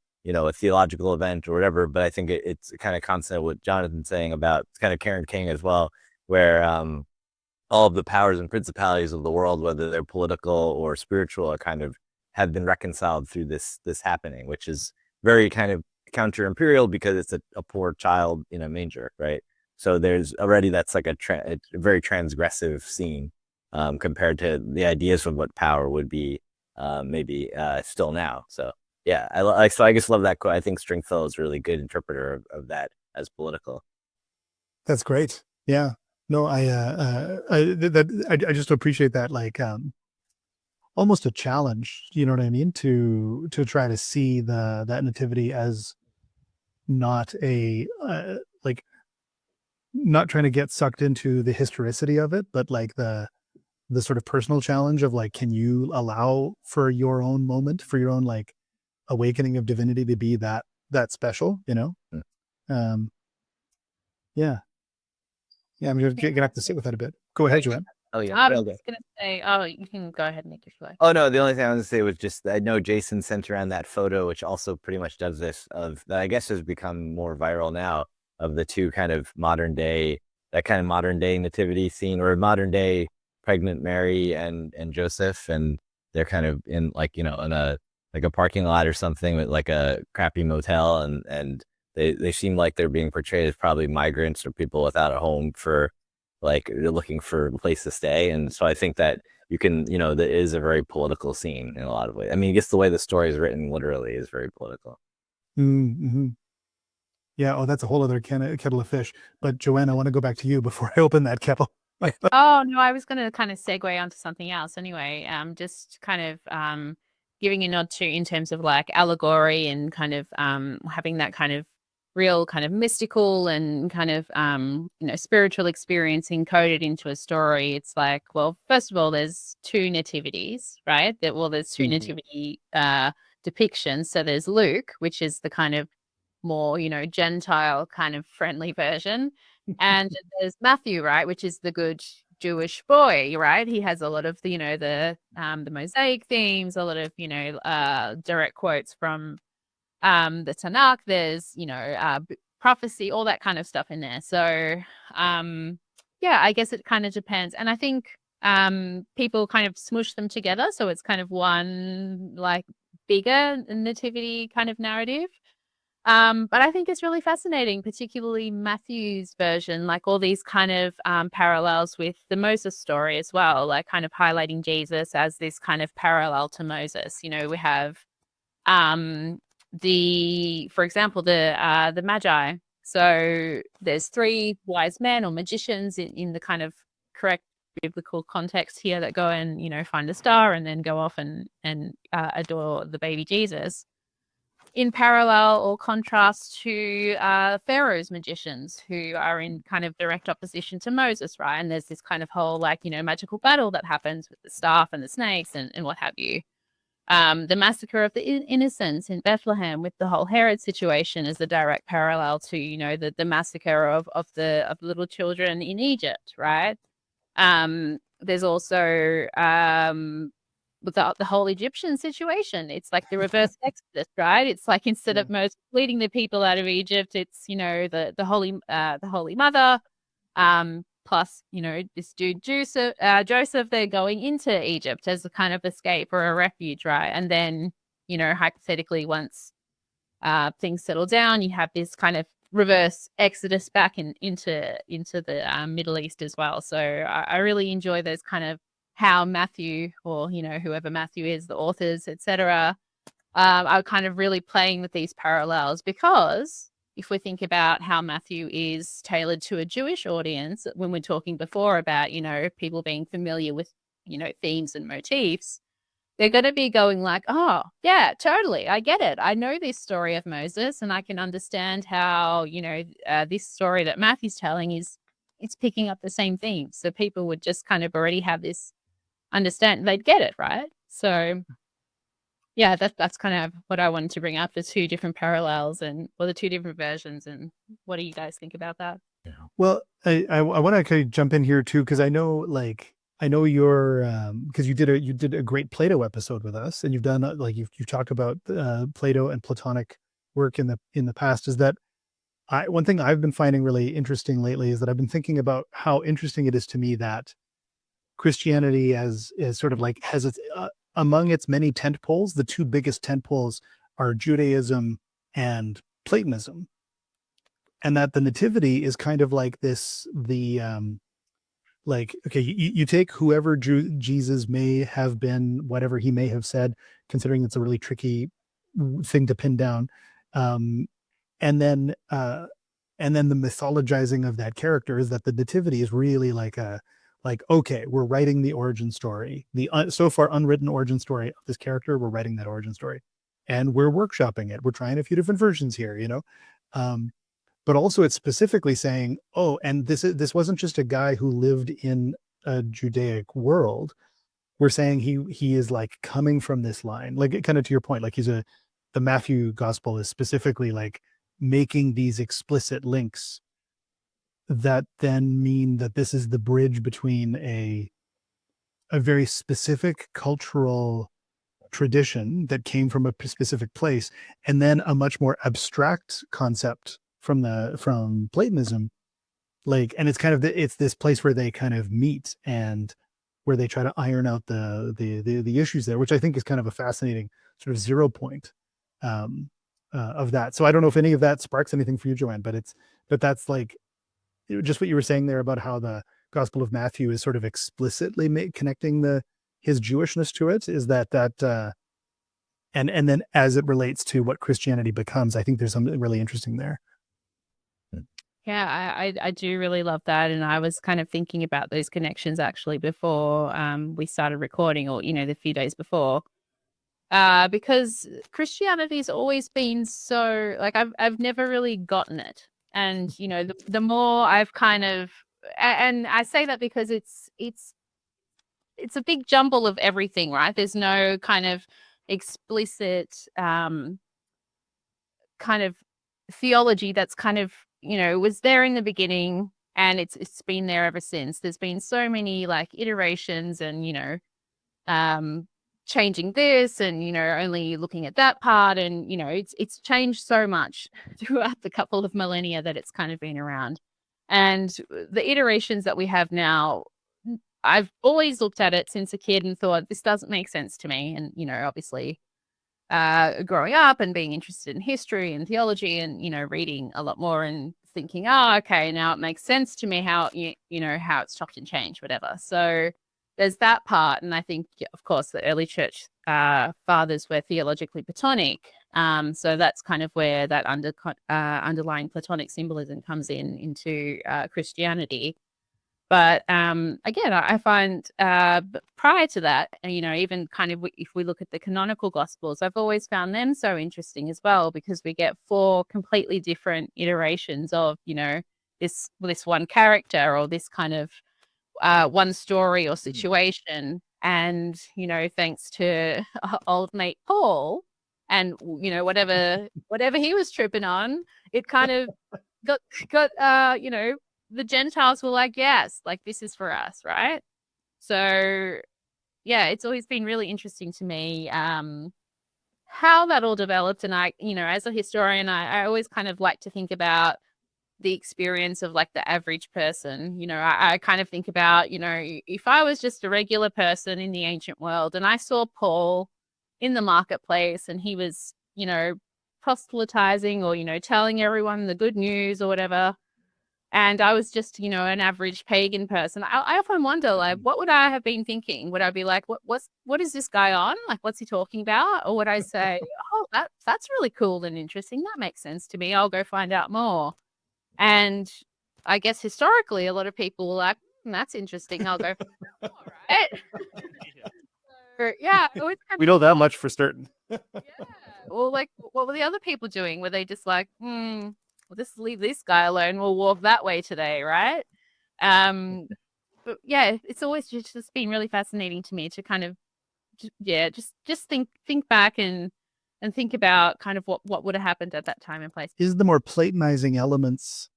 theological event or whatever. But I think it's kind of consonant with what Jonathan's saying about, it's kind of Karen King as well, where all of the powers and principalities of the world, whether they're political or spiritual, are kind of have been reconciled through this happening, which is very kind of counter-imperial because it's a poor child in a manger, right? So there's already, that's like a very transgressive scene. Compared to the ideas of what power would be, maybe still now. So yeah, I just love that quote. I think Stringfellow is a really good interpreter of that as political. That's great. Yeah. No, I just appreciate that, like, almost a challenge. You know what I mean? To try to see that nativity as not a like, not trying to get sucked into the historicity of it, but like the sort of personal challenge of, like, can you allow for your own moment, for your own, like, awakening of divinity to be that special, Um, yeah. Yeah, I'm gonna have to sit with that a bit. Go ahead, Joanne. Oh yeah. I was just gonna say, oh, you can go ahead, Nick, if you like. Oh no, the only thing I was gonna say was just, I know Jason sent around that photo, which also pretty much does this, of that I guess has become more viral now, of the two kind of modern day nativity scene, or modern day pregnant Mary and Joseph, and they're kind of in, like, in a like a parking lot or something with like a crappy motel, and they seem like they're being portrayed as probably migrants or people without a home, for like they're looking for a place to stay. And so I think that you can, that is a very political scene in a lot of ways. I mean, I guess the way the story is written literally is very political. Mm-hmm. Yeah. Oh, that's a whole other kettle of fish. But Joanne, I want to go back to you before I open that kettle. Oh no, I was going to kind of segue onto something else anyway. Just kind of giving a nod to, in terms of like allegory and kind of having that kind of real kind of mystical and kind of spiritual experience encoded into a story. It's like, well, first of all, there's two nativities, right? There's two nativity depictions. So there's Luke, which is the kind of more, Gentile kind of friendly version. And there's Matthew, right, which is the good Jewish boy, right? He has a lot of the Mosaic themes, a lot of direct quotes from the Tanakh. There's prophecy, all that kind of stuff in there. So yeah, I guess it kind of depends, and I think people kind of smush them together, so it's kind of one like bigger nativity kind of narrative. But I think it's really fascinating, particularly Matthew's version, like all these kind of parallels with the Moses story as well, like kind of highlighting Jesus as this kind of parallel to Moses. We have for example, the Magi. So there's three wise men or magicians in the kind of correct biblical context here that go and find a star and then go off and adore the baby Jesus. in parallel or contrast to Pharaoh's magicians, who are in kind of direct opposition to Moses, right? And there's this kind of whole magical battle that happens with the staff and the snakes and what have you. The massacre of the innocents in Bethlehem with the whole Herod situation is a direct parallel to, the massacre of the little children in Egypt, right? There's also with the whole Egyptian situation. It's like the reverse Exodus, right? It's like instead of Moses leading the people out of Egypt, it's the Holy Mother, plus this dude Joseph. They're going into Egypt as a kind of escape or a refuge, right? And then hypothetically, once things settle down, you have this kind of reverse exodus back into the Middle East as well. So I really enjoy those kind of how Matthew, or whoever Matthew is, the authors, etc., are kind of really playing with these parallels, because if we think about how Matthew is tailored to a Jewish audience, when we're talking before about people being familiar with themes and motifs, they're going to be going like, oh yeah, totally, I get it, I know this story of Moses, and I can understand how this story that Matthew's telling it's picking up the same themes. So people would just kind of already have this understand, they'd get it, right? So yeah, that's kind of what I wanted to bring up, the two different parallels the two different versions. And what do you guys think about that? Well, I want to kind of jump in here too, because I know you're because you did a great Plato episode with us, and you've done you've talked about Plato and Platonic work in the past. Is that one thing I've been finding really interesting lately, is that I've been thinking about how interesting it is to me that Christianity is sort of has its among its many tent poles, the two biggest tent poles are Judaism and Platonism, and that the Nativity is kind of like this, okay, you take whoever Jesus may have been, whatever he may have said, considering it's a really tricky thing to pin down, and then the mythologizing of that character is that the Nativity is really okay, we're writing the origin story, the so far unwritten origin story of this character. We're writing that origin story, and we're workshopping it. We're trying a few different versions here, but also it's specifically saying, oh, and this wasn't just a guy who lived in a Judaic world. We're saying he is coming from this line, kind of to your point, the Matthew gospel is specifically making these explicit links that then mean that this is the bridge between a very specific cultural tradition that came from a specific place, and then a much more abstract concept from Platonism, and it's kind of it's this place where they kind of meet, and where they try to iron out the issues there, which I think is kind of a fascinating sort of zero point of that. So I don't know if any of that sparks anything for you, Joanne, but that's just what you were saying there about how the Gospel of Matthew is sort of explicitly connecting his Jewishness to it, is that and then as it relates to what Christianity becomes, I think there's something really interesting there. Yeah, I do really love that. And I was kind of thinking about those connections actually before we started recording, or, the few days before, because Christianity's always been so, I've never really gotten it. And, the more I've kind of, and I say that because it's a big jumble of everything, right? There's no kind of explicit kind of theology that's kind of, was there in the beginning, and it's been there ever since. There's been so many iterations and, changing this and, only looking at that part. And, it's changed so much throughout the couple of millennia that it's kind of been around. And the iterations that we have now, I've always looked at it since a kid and thought, this doesn't make sense to me. And, obviously, growing up and being interested in history and theology and, reading a lot more and thinking, oh, okay, now it makes sense to me how, how it's chopped and changed, whatever. So there's that part. And I think, of course, the early church fathers were theologically Platonic. So that's kind of where that underlying Platonic symbolism comes into Christianity. But again, I find prior to that, even kind of if we look at the canonical Gospels, I've always found them so interesting as well, because we get 4 completely different iterations of, this one character or this kind of one story or situation. And, thanks to old mate Paul and, whatever he was tripping on, it kind of got the Gentiles were like, yes, like this is for us, right? So yeah, it's always been really interesting to me how that all developed. And I, as a historian, I always kind of like to think about the experience of like the average person. I kind of think about, if I was just a regular person in the ancient world and I saw Paul in the marketplace and he was, proselytizing or, telling everyone the good news or whatever, and I was just, an average pagan person, I often wonder, like, what would I have been thinking? Would I be like, what is this guy on? Like, what's he talking about? Or would I say, oh, that's really cool and interesting. That makes sense to me. I'll go find out more. And I guess historically, a lot of people were like, that's interesting. I'll go find out more, right? So, yeah. We know that much for certain. Yeah. Well, like, what were the other people doing? Were they just like, we'll just leave this guy alone. We'll walk that way today, right? But yeah, it's always just been really fascinating to me to kind of, just think back and think about kind of what would have happened at that time and place. Is the more Platonizing elements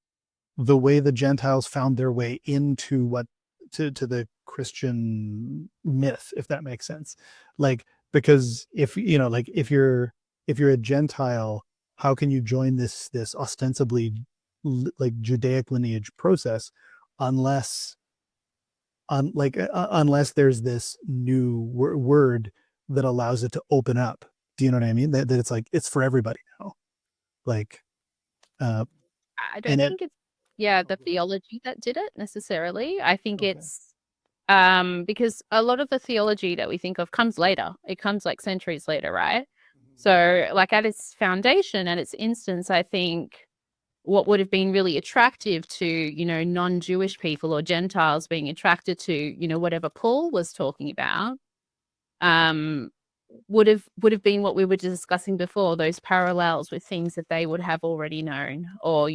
the way the Gentiles found their way into to the Christian myth, if that makes sense? Like, because if you're a Gentile, how can you join this ostensibly like Judaic lineage process unless there's this new word that allows it to open up? Do you know what I mean? That it's like it's for everybody now. Like, I don't think it's the theology that did it necessarily. I think it's because a lot of the theology that we think of comes later. It comes like centuries later, right? So like at its foundation, at its instance, I think what would have been really attractive to, non-Jewish people or Gentiles being attracted to, whatever Paul was talking about, would have been what we were discussing before, those parallels with things that they would have already known, or,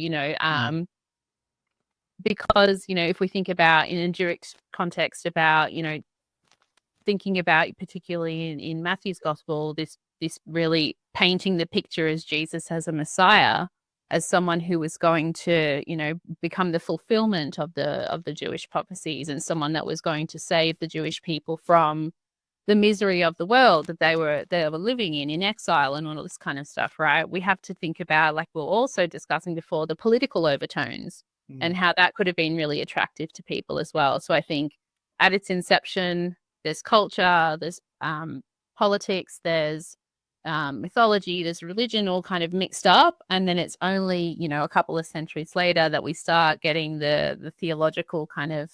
because, if we think about in a Jewish context about, thinking about particularly in Matthew's gospel, this really painting the picture as Jesus as a Messiah, as someone who was going to, become the fulfillment of the Jewish prophecies, and someone that was going to save the Jewish people from the misery of the world that they were living in exile and all this kind of stuff, right? We have to think about, like we we're also discussing before, the political overtones and how that could have been really attractive to people as well. So I think at its inception, there's culture, there's politics, there's mythology, there's religion, all kind of mixed up. And then it's only, a couple of centuries later that we start getting the theological kind of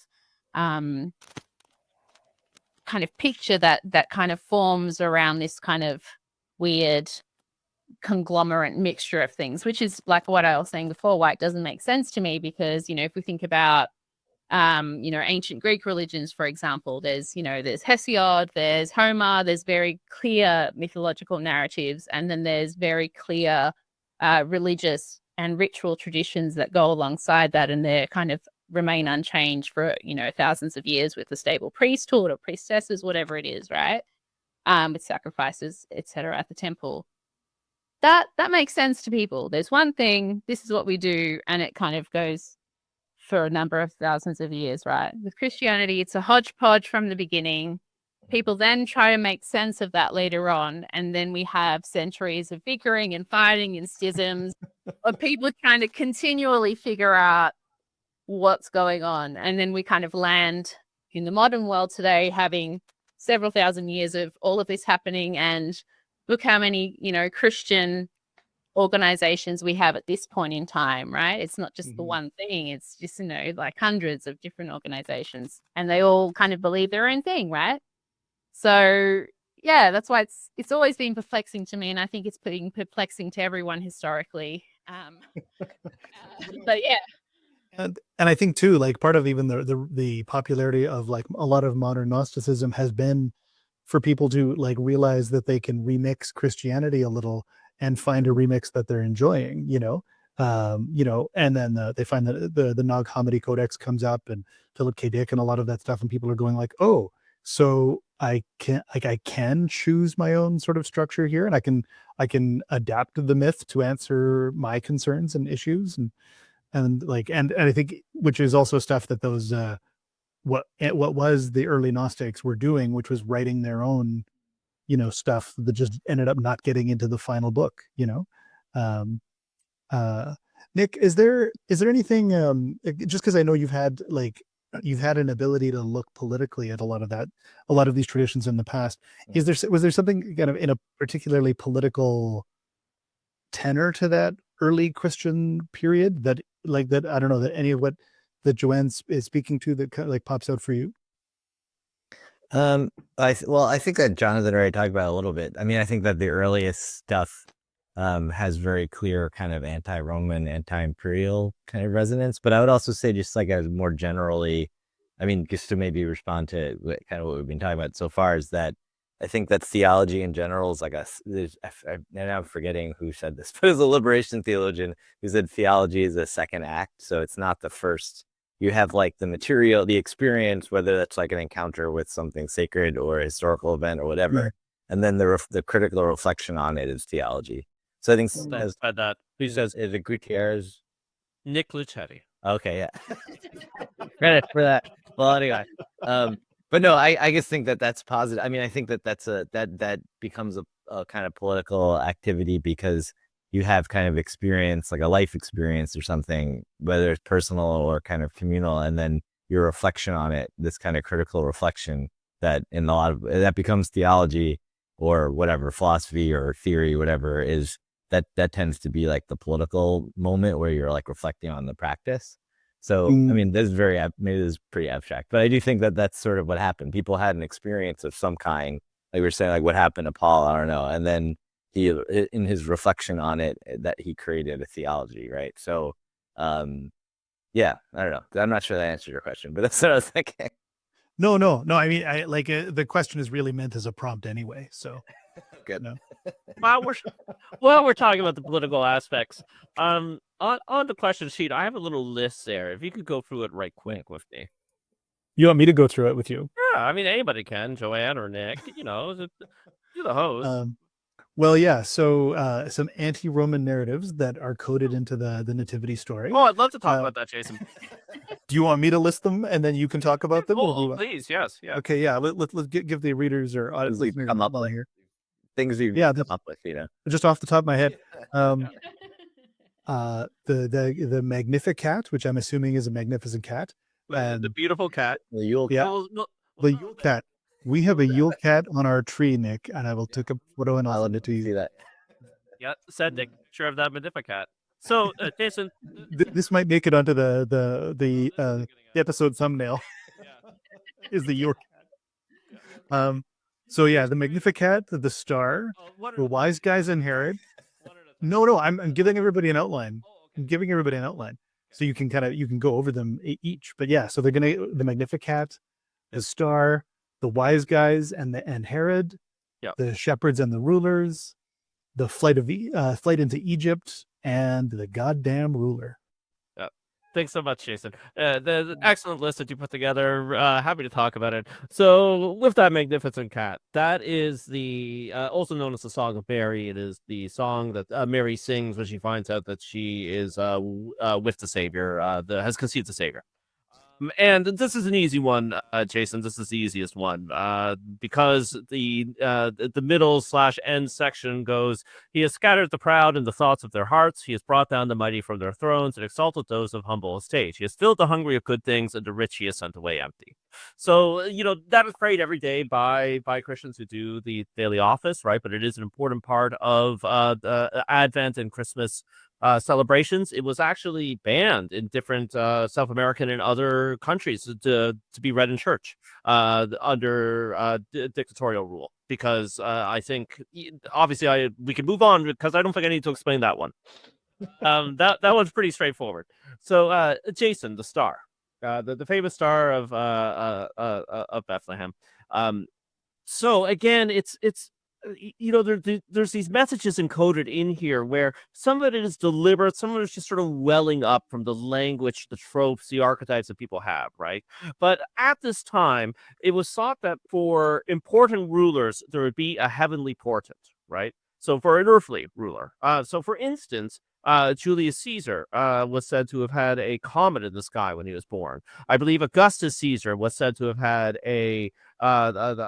picture that kind of forms around this kind of weird conglomerate mixture of things, which is like what I was saying before, why it doesn't make sense to me, because, if we think about ancient Greek religions, for example, there's Hesiod, there's Homer, there's very clear mythological narratives, and then there's very clear religious and ritual traditions that go alongside that, and they're kind of remain unchanged for thousands of years with the stable priesthood or priestesses, whatever it is, right? With sacrifices, etc. at the temple. That makes sense to people. There's one thing, this is what we do, and it kind of goes for a number of thousands of years, right? With Christianity, it's a hodgepodge from the beginning. People then try to make sense of that later on, and then we have centuries of bickering and fighting and schisms of people trying to continually figure out what's going on. And then we kind of land in the modern world today, having several thousand years of all of this happening, and look how many, Christian organizations we have at this point in time, right? It's not just the one thing, it's just, like hundreds of different organizations, and they all kind of believe their own thing, right? So yeah, that's why it's always been perplexing to me, and I think it's been perplexing to everyone historically. But yeah. And I think too, like part of even the popularity of like a lot of modern Gnosticism has been for people to like realize that they can remix Christianity a little and find a remix that they're enjoying, and then they find that the Nag Hammadi Codex comes up and Philip K. Dick and a lot of that stuff, and people are going like, oh, so I can choose my own sort of structure here, and I can adapt the myth to answer my concerns and issues, and I think, which is also stuff that those what was the early Gnostics were doing, which was writing their own stuff that just ended up not getting into the final book. um Nic, is there anything, just because I know you've had an ability to look politically at a lot of these traditions in the past, was there something kind of in a particularly political tenor to that early Christian period that I don't know, that any of what that Joanne is speaking to that kind of like pops out for you? I think that Jonathan already talked about it a little bit. I mean, I think that the earliest stuff has very clear kind of anti-Roman, anti-imperial kind of resonance. But I would also say, just like as more generally, I mean, just to maybe respond to kind of what we've been talking about so far, is that I think that theology in general is like now I'm forgetting who said this, but it was a liberation theologian who said theology is a second act. So it's not the first. You have like the material, the experience, whether that's like an encounter with something sacred or a historical event or whatever. Right. And then the critical reflection on it is theology. So I think Who says is it Gutierrez? Nic Laccetti? Okay, yeah. Credit for that. Well, anyway, but no, I just think that that's positive. I mean, I think that that becomes a kind of political activity because you have kind of experience, like a life experience or something, whether it's personal or kind of communal, and then your reflection on it, this kind of critical reflection that in a lot of that becomes theology or whatever, philosophy or theory, whatever is that tends to be like the political moment where you're like reflecting on the practice. So, I mean, this is maybe this is pretty abstract, but I do think that that's sort of what happened. People had an experience of some kind, like we were saying, like what happened to Paul, I don't know. And then he, in his reflection on it, that he created a theology, right? So, yeah, I don't know. I'm not sure that answered your question, but that's what I was thinking. No. I mean, the question is really meant as a prompt anyway. So good. No. While we're talking about the political aspects, on the question sheet, I have a little list there. If you could go through it right quick with me. You want me to go through it with you? Yeah, I mean anybody can, Joanne or Nick. You're the host. Well, yeah. So some anti-Roman narratives that are coded into the nativity story. Oh, I'd love to talk about that, Jason. Do you want me to list them and then you can talk about them? Please, yes, yeah. Okay, yeah. Let's give the readers or listeners come up with here things you come up with, just off the top of my head. The Magnificat, which I'm assuming is a magnificent cat. The beautiful cat. The Yule cat. The Yule cat. We have a Yule cat on our tree, Nick, and I will take a photo and I'll send it to you. See that. Yeah, said Nick. Sure of that Magnificat. So, Jason, this might make it onto the episode thumbnail. Is the Yule cat. So yeah, the Magnificat, the star, the wise guys and Herod. No, I'm giving everybody an outline. I'm giving everybody an outline, so you can go over them each. But yeah, so they're the Magnificat, the star, the wise guys and Herod, the shepherds and the rulers, the flight into Egypt, and the goddamn ruler. Thanks so much, Jason. The excellent list that you put together. Happy to talk about it. So, with that magnificent cat, that is the also known as the Song of Mary. It is the song that Mary sings when she finds out that she is with the Savior, has conceived the Savior. And this is an easy one, Jason. This is the easiest one because the middle / end section goes, "He has scattered the proud in the thoughts of their hearts. He has brought down the mighty from their thrones and exalted those of humble estate. He has filled the hungry of good things, and the rich he has sent away empty." So, that is prayed every day by Christians who do the daily office, right? But it is an important part of Advent and Christmas celebrations. It was actually banned in different South American and other countries to be read in church under dictatorial rule, because I think obviously we can move on because I don't think I need to explain that one. That one's pretty straightforward. So, Jason, the star, the famous star of Bethlehem. So again, it's there's these messages encoded in here where some of it is deliberate, some of it is just sort of welling up from the language, the tropes, the archetypes that people have, right? But at this time, it was thought that for important rulers there would be a heavenly portent, right? So for an earthly ruler, so for instance, Julius Caesar was said to have had a comet in the sky when he was born. I believe Augustus Caesar was said to have had the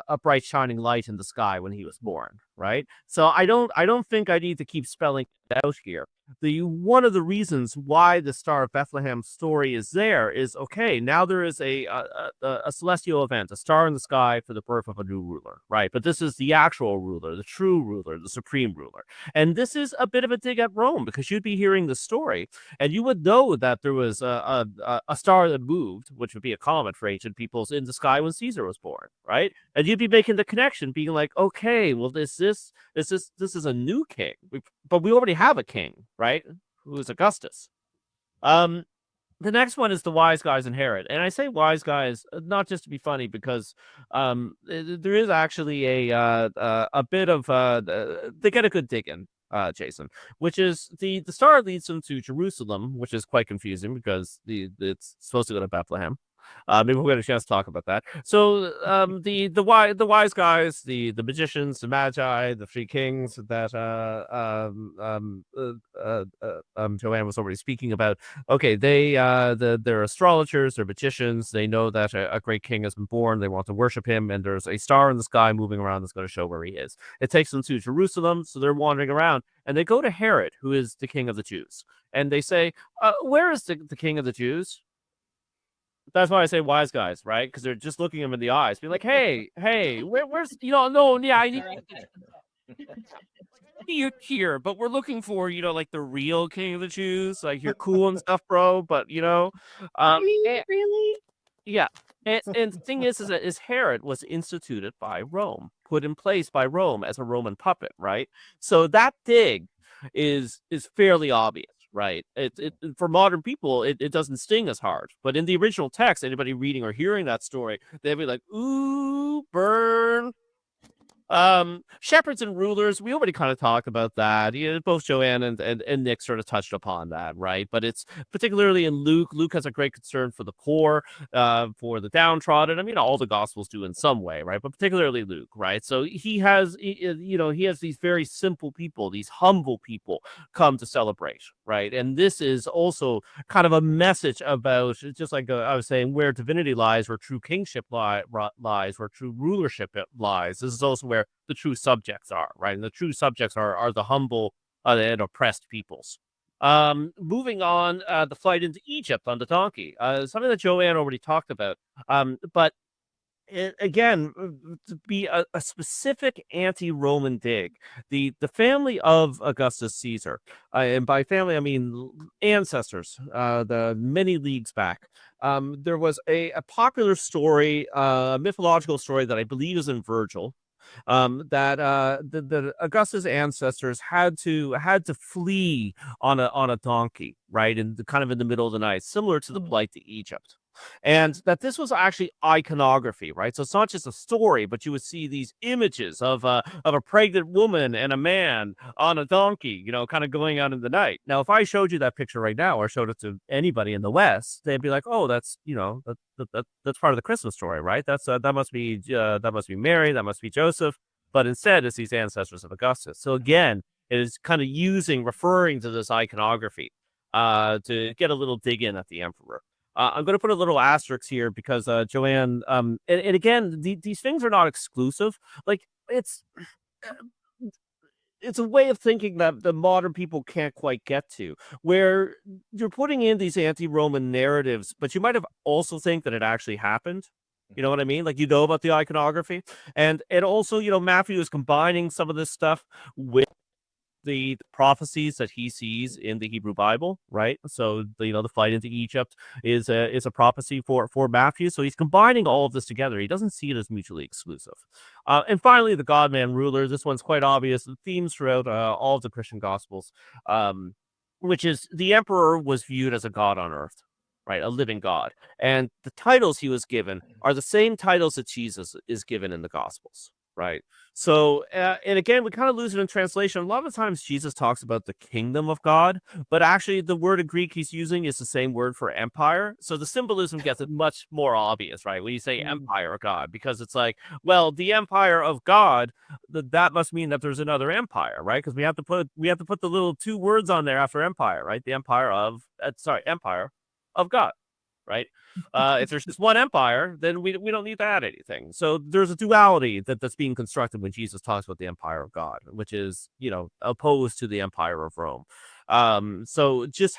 upright shining light in the sky when he was born, right? So I don't think I need to keep spelling it out here. The one of the reasons why the Star of Bethlehem story is there is okay. Now there is a celestial event, a star in the sky for the birth of a new ruler, right? But this is the actual ruler, the true ruler, the supreme ruler, and this is a bit of a dig at Rome because you'd be hearing the story and you would know that there was a star that moved, which would be a comet for ancient peoples, in the sky when Caesar was born, right? And you'd be making the connection, being like, okay, well, this is a new king, but we already have a king, right? Who is Augustus. The next one is the wise guys in Herod, and I say wise guys not just to be funny because there is actually a bit of they get a good dig in. Jason, which is the star leads them to Jerusalem, which is quite confusing because it's supposed to go to Bethlehem. Maybe we'll get a chance to talk about that. So, the wise guys, the magicians, the magi, the three kings that Joanne was already speaking about. Okay, they're astrologers, they're magicians. They know that a great king has been born. They want to worship him, and there's a star in the sky moving around that's going to show where he is. It takes them to Jerusalem, so they're wandering around, and they go to Herod, who is the king of the Jews, and they say, "Where is the king of the Jews?" That's why I say wise guys, right? Because they're just looking him in the eyes, be like, "Hey, where's no, yeah, I need you here, but we're looking for like the real king of the Jews. Like you're cool and stuff, bro, but Really? yeah." And the thing is Herod was instituted by Rome, put in place by Rome as a Roman puppet, right? So that dig is fairly obvious. Right. It for modern people, it doesn't sting as hard. But in the original text, anybody reading or hearing that story, they'd be like, ooh, burn. Shepherds and rulers, we already kind of talked about that. Both Joanne and Nick sort of touched upon that, right? But it's particularly in Luke. Luke has a great concern for the poor, for the downtrodden. I mean, all the Gospels do in some way, right? But particularly Luke, right? So he has these very simple people, these humble people come to celebrate, right? And this is also kind of a message about, just like I was saying, where divinity lies, where true kingship lies, where true rulership lies. This is also where the true subjects are, right? And the true subjects are the humble and oppressed peoples. Moving on, the flight into Egypt on the donkey, something that Joanne already talked about. But again, to be a specific anti-Roman dig, the family of Augustus Caesar, and by family I mean ancestors, the many leagues back. There was a popular story, a mythological story that I believe is in Virgil, that the Augustus ancestors had to flee on a donkey, right, in kind of in the middle of the night, similar to the flight to Egypt. And that this was actually iconography, right? So it's not just a story, but you would see these images of a pregnant woman and a man on a donkey, kind of going out in the night. Now, if I showed you that picture right now, or showed it to anybody in the West, they'd be like, "Oh, that's that's part of the Christmas story, right? That must be Mary, that must be Joseph." But instead, it's these ancestors of Augustus. So again, it is kind of referring to this iconography to get a little dig in at the emperor. I'm going to put a little asterisk here because Joanne, and again, these things are not exclusive. Like it's a way of thinking that the modern people can't quite get to, where you're putting in these anti-Roman narratives, but you might have also think that it actually happened. You know what I mean? Like, about the iconography, and also, Matthew is combining some of this stuff with the prophecies that he sees in the Hebrew Bible, right? So the flight into Egypt is a prophecy for Matthew. So he's combining all of this together. He doesn't see it as mutually exclusive. And finally, the God-man ruler. This one's quite obvious. The themes throughout all of the Christian Gospels. which is the emperor was viewed as a god on earth, right? A living god. And the titles he was given are the same titles that Jesus is given in the Gospels, right? So, and again, we kind of lose it in translation. A lot of times Jesus talks about the kingdom of God, but actually the word in Greek he's using is the same word for empire. So the symbolism gets it much more obvious, right? When you say empire of God, because it's like, well, the empire of God, that must mean that there's another empire, right? Because we have to put the little two words on there after empire, right? The empire of empire of God, right? If there's just one empire, then we don't need to add anything. So there's a duality that's being constructed when Jesus talks about the empire of God, which is, opposed to the empire of Rome. So just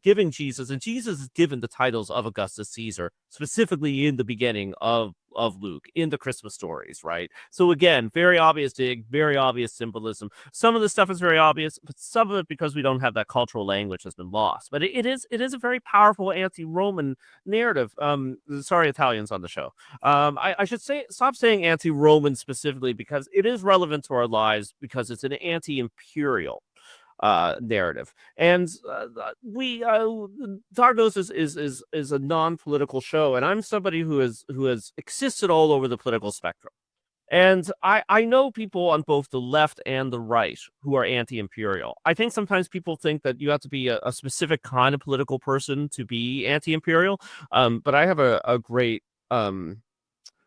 giving Jesus, and Jesus is given the titles of Augustus Caesar specifically in the beginning of Luke in the Christmas stories, right? So again, very obvious dig, very obvious symbolism. Some of the stuff is very obvious, but some of it, because we don't have that cultural language, has been lost. But it is a very powerful anti-Roman narrative. Sorry, Italians on the show. I should stop saying anti-Roman specifically, because it is relevant to our lives, because it's an anti-imperial narrative. And Talk Gnosis is a non-political show, and I'm somebody who has existed all over the political spectrum. And I know people on both the left and the right who are anti-imperial. I think sometimes people think that you have to be a specific kind of political person to be anti-imperial. But I have a great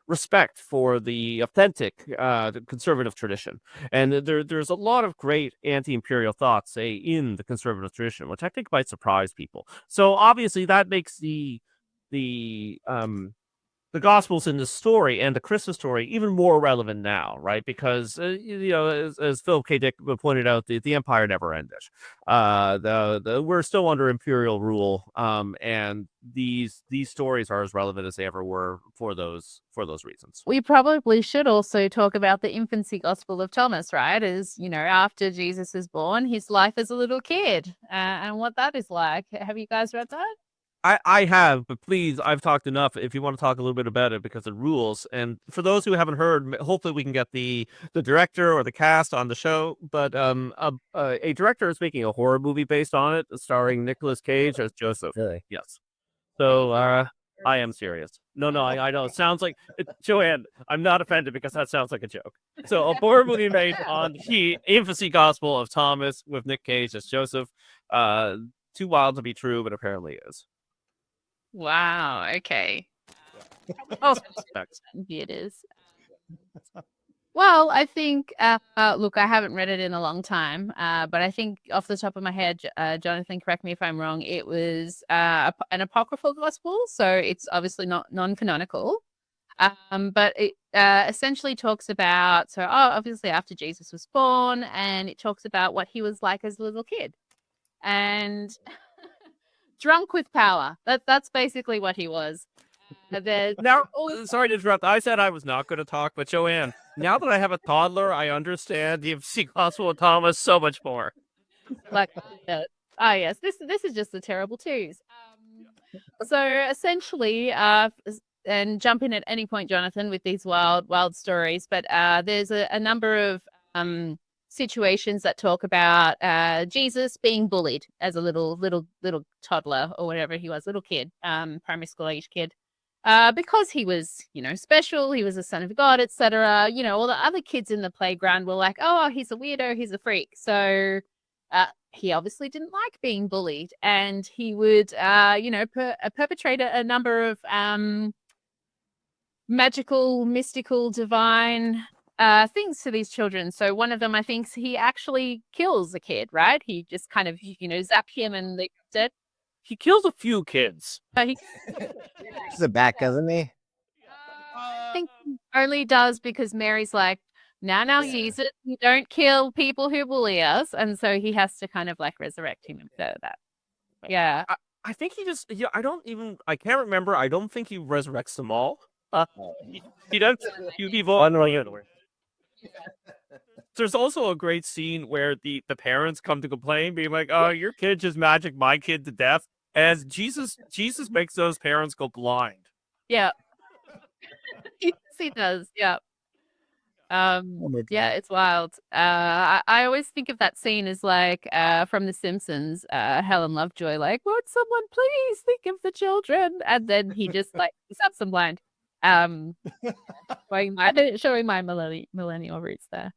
respect for the authentic the conservative tradition. And there's a lot of great anti-imperial thoughts, say, in the conservative tradition, which I think might surprise people. So obviously that makes the Gospels in the story and the Christmas story even more relevant now, right? Because as Phil K. Dick pointed out, the empire never ended. We're still under imperial rule, and these stories are as relevant as they ever were for those reasons. We probably should also talk about the Infancy Gospel of Thomas, right? As after Jesus is born, his life as a little kid, and what that is like. Have you guys read that? I have, but please, I've talked enough. If you want to talk a little bit about it, because it rules. And for those who haven't heard, hopefully we can get the director or the cast on the show. But a director is making a horror movie based on it, starring Nicolas Cage as Joseph. Really? Yes. So I am serious. No, I know. It sounds like Joanne. I'm not offended, because that sounds like a joke. So a horror movie made on the Infancy Gospel of Thomas with Nick Cage as Joseph. Too wild to be true, but apparently is. Wow. Okay. Oh, it is. Well, I think, look, I haven't read it in a long time, but I think off the top of my head, Jonathan, correct me if I'm wrong, it was an apocryphal gospel, so it's obviously not non-canonical. But it essentially talks about, obviously after Jesus was born, and it talks about what he was like as a little kid. And drunk with power. That's basically what he was. Now, sorry to interrupt. I said I was not going to talk, but Joanne, now that I have a toddler, I understand the Infancy Gospel of Thomas so much more. Yes, this is just the terrible twos. So essentially, and jump in at any point, Jonathan, with these wild stories. But there's a number of situations that talk about Jesus being bullied as a little toddler or whatever he was, little kid, primary school age kid, because he was, special. He was a son of God, etc. All the other kids in the playground were like, "Oh, he's a weirdo, he's a freak." So he obviously didn't like being bullied, and he would, perpetrate a number of magical, mystical, divine things to these children. So one of them, I think, he actually kills a kid, right? He just kind of, zap him and they dead. He kills a few kids. He's a bat, doesn't he? I think he only does because Mary's like, now use it. We don't kill people who bully us. And so he has to kind of like resurrect him instead of that. Yeah. I think he just, I can't remember. I don't think he resurrects them all. He does few people. There's also a great scene where the parents come to complain, being like, "Oh, your kid just magic my kid to death," as Jesus makes those parents go blind. Yeah. Yes, he does. Yeah. Yeah, it's wild. I always think of that scene as like from The Simpsons, Helen Lovejoy, like, "Would someone please think of the children?" And then he just like he's absent blind. Showing my millennial roots there.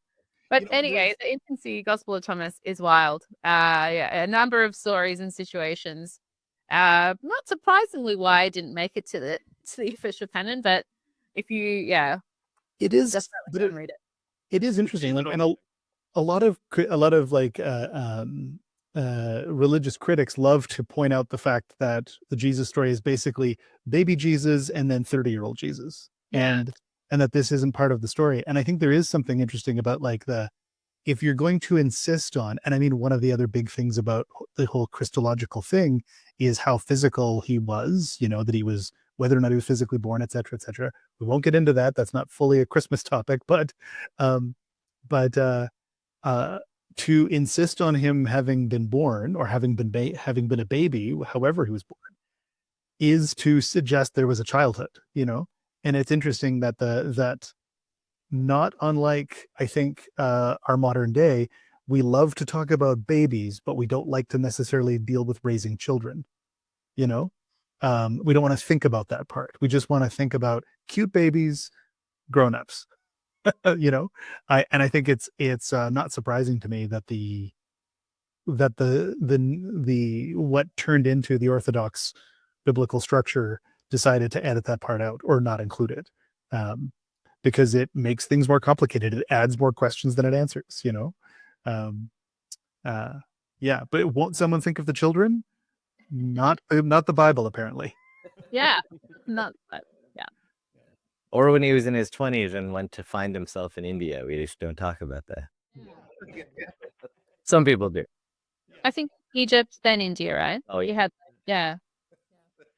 But anyway, the Infancy Gospel of Thomas is wild. Yeah, a number of stories and situations. Not surprisingly, why I didn't make it to the official canon, but if you, yeah, It is, definitely but go and read it. it is interesting, like, and a lot of like religious critics love to point out the fact that the Jesus story is basically baby Jesus and then 30-year-old Jesus, Yeah. and that this isn't part of the story. And I think there is something interesting about like if you're going to insist on, and I mean, one of the other big things about the whole Christological thing is how physical he was, that he was, whether or not he was physically born, et cetera, et cetera. We won't get into that. That's not fully a Christmas topic, but to insist on him having been born or having been a baby, however he was born, is to suggest there was a childhood, and it's interesting that that not unlike, I think, our modern day, we love to talk about babies, but we don't like to necessarily deal with raising children. We don't want to think about that part. We just want to think about cute babies, grown-ups. I think it's not surprising to me that the what turned into the Orthodox biblical structure decided to edit that part out or not include it, because it makes things more complicated. It adds more questions than it answers. Yeah, but won't someone think of the children? Not the Bible, apparently. Yeah, not that. Yeah. Or when he was in his 20s and went to find himself in India. We just don't talk about that. Some people do. I think Egypt, then India, right? Oh, You had, yeah,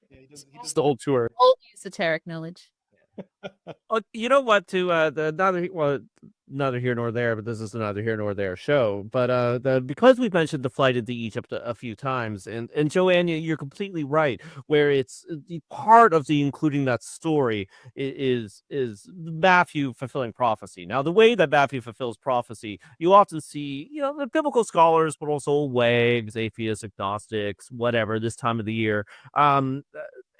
He does the whole tour. all esoteric knowledge. Oh, you know what? Neither here nor there, but this is a neither here nor there show. But because we've mentioned the flight into Egypt a few times, and Joanne, you're completely right. Where it's the part of the including that story is Matthew fulfilling prophecy. Now, the way that Matthew fulfills prophecy, you often see, the biblical scholars, but also wags, atheists, agnostics, whatever, this time of the year.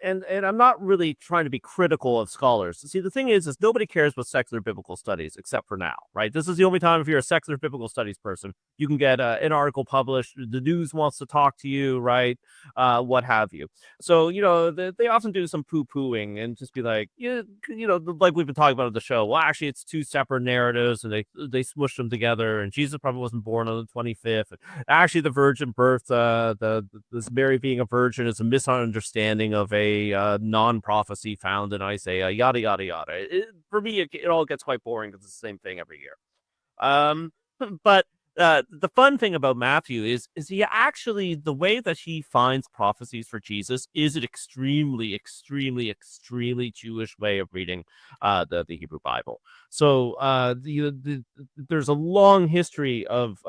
And I'm not really trying to be critical of scholars. See, the thing is nobody cares about secular biblical studies except for now, right? This is the only time if you're a secular biblical studies person, you can get an article published. The news wants to talk to you, right? What have you. So, they often do some poo-pooing and just be like, like we've been talking about on the show. Well, actually, it's two separate narratives, and they smushed them together. And Jesus probably wasn't born on the 25th. And actually, the virgin birth, this Mary being a virgin, is a misunderstanding of a non-prophecy found in Isaiah, yada yada yada. For me, it all gets quite boring because it's the same thing every year. But the fun thing about Matthew is he actually, the way that he finds prophecies for Jesus is an extremely, extremely, extremely Jewish way of reading the Hebrew Bible. So there's a long history of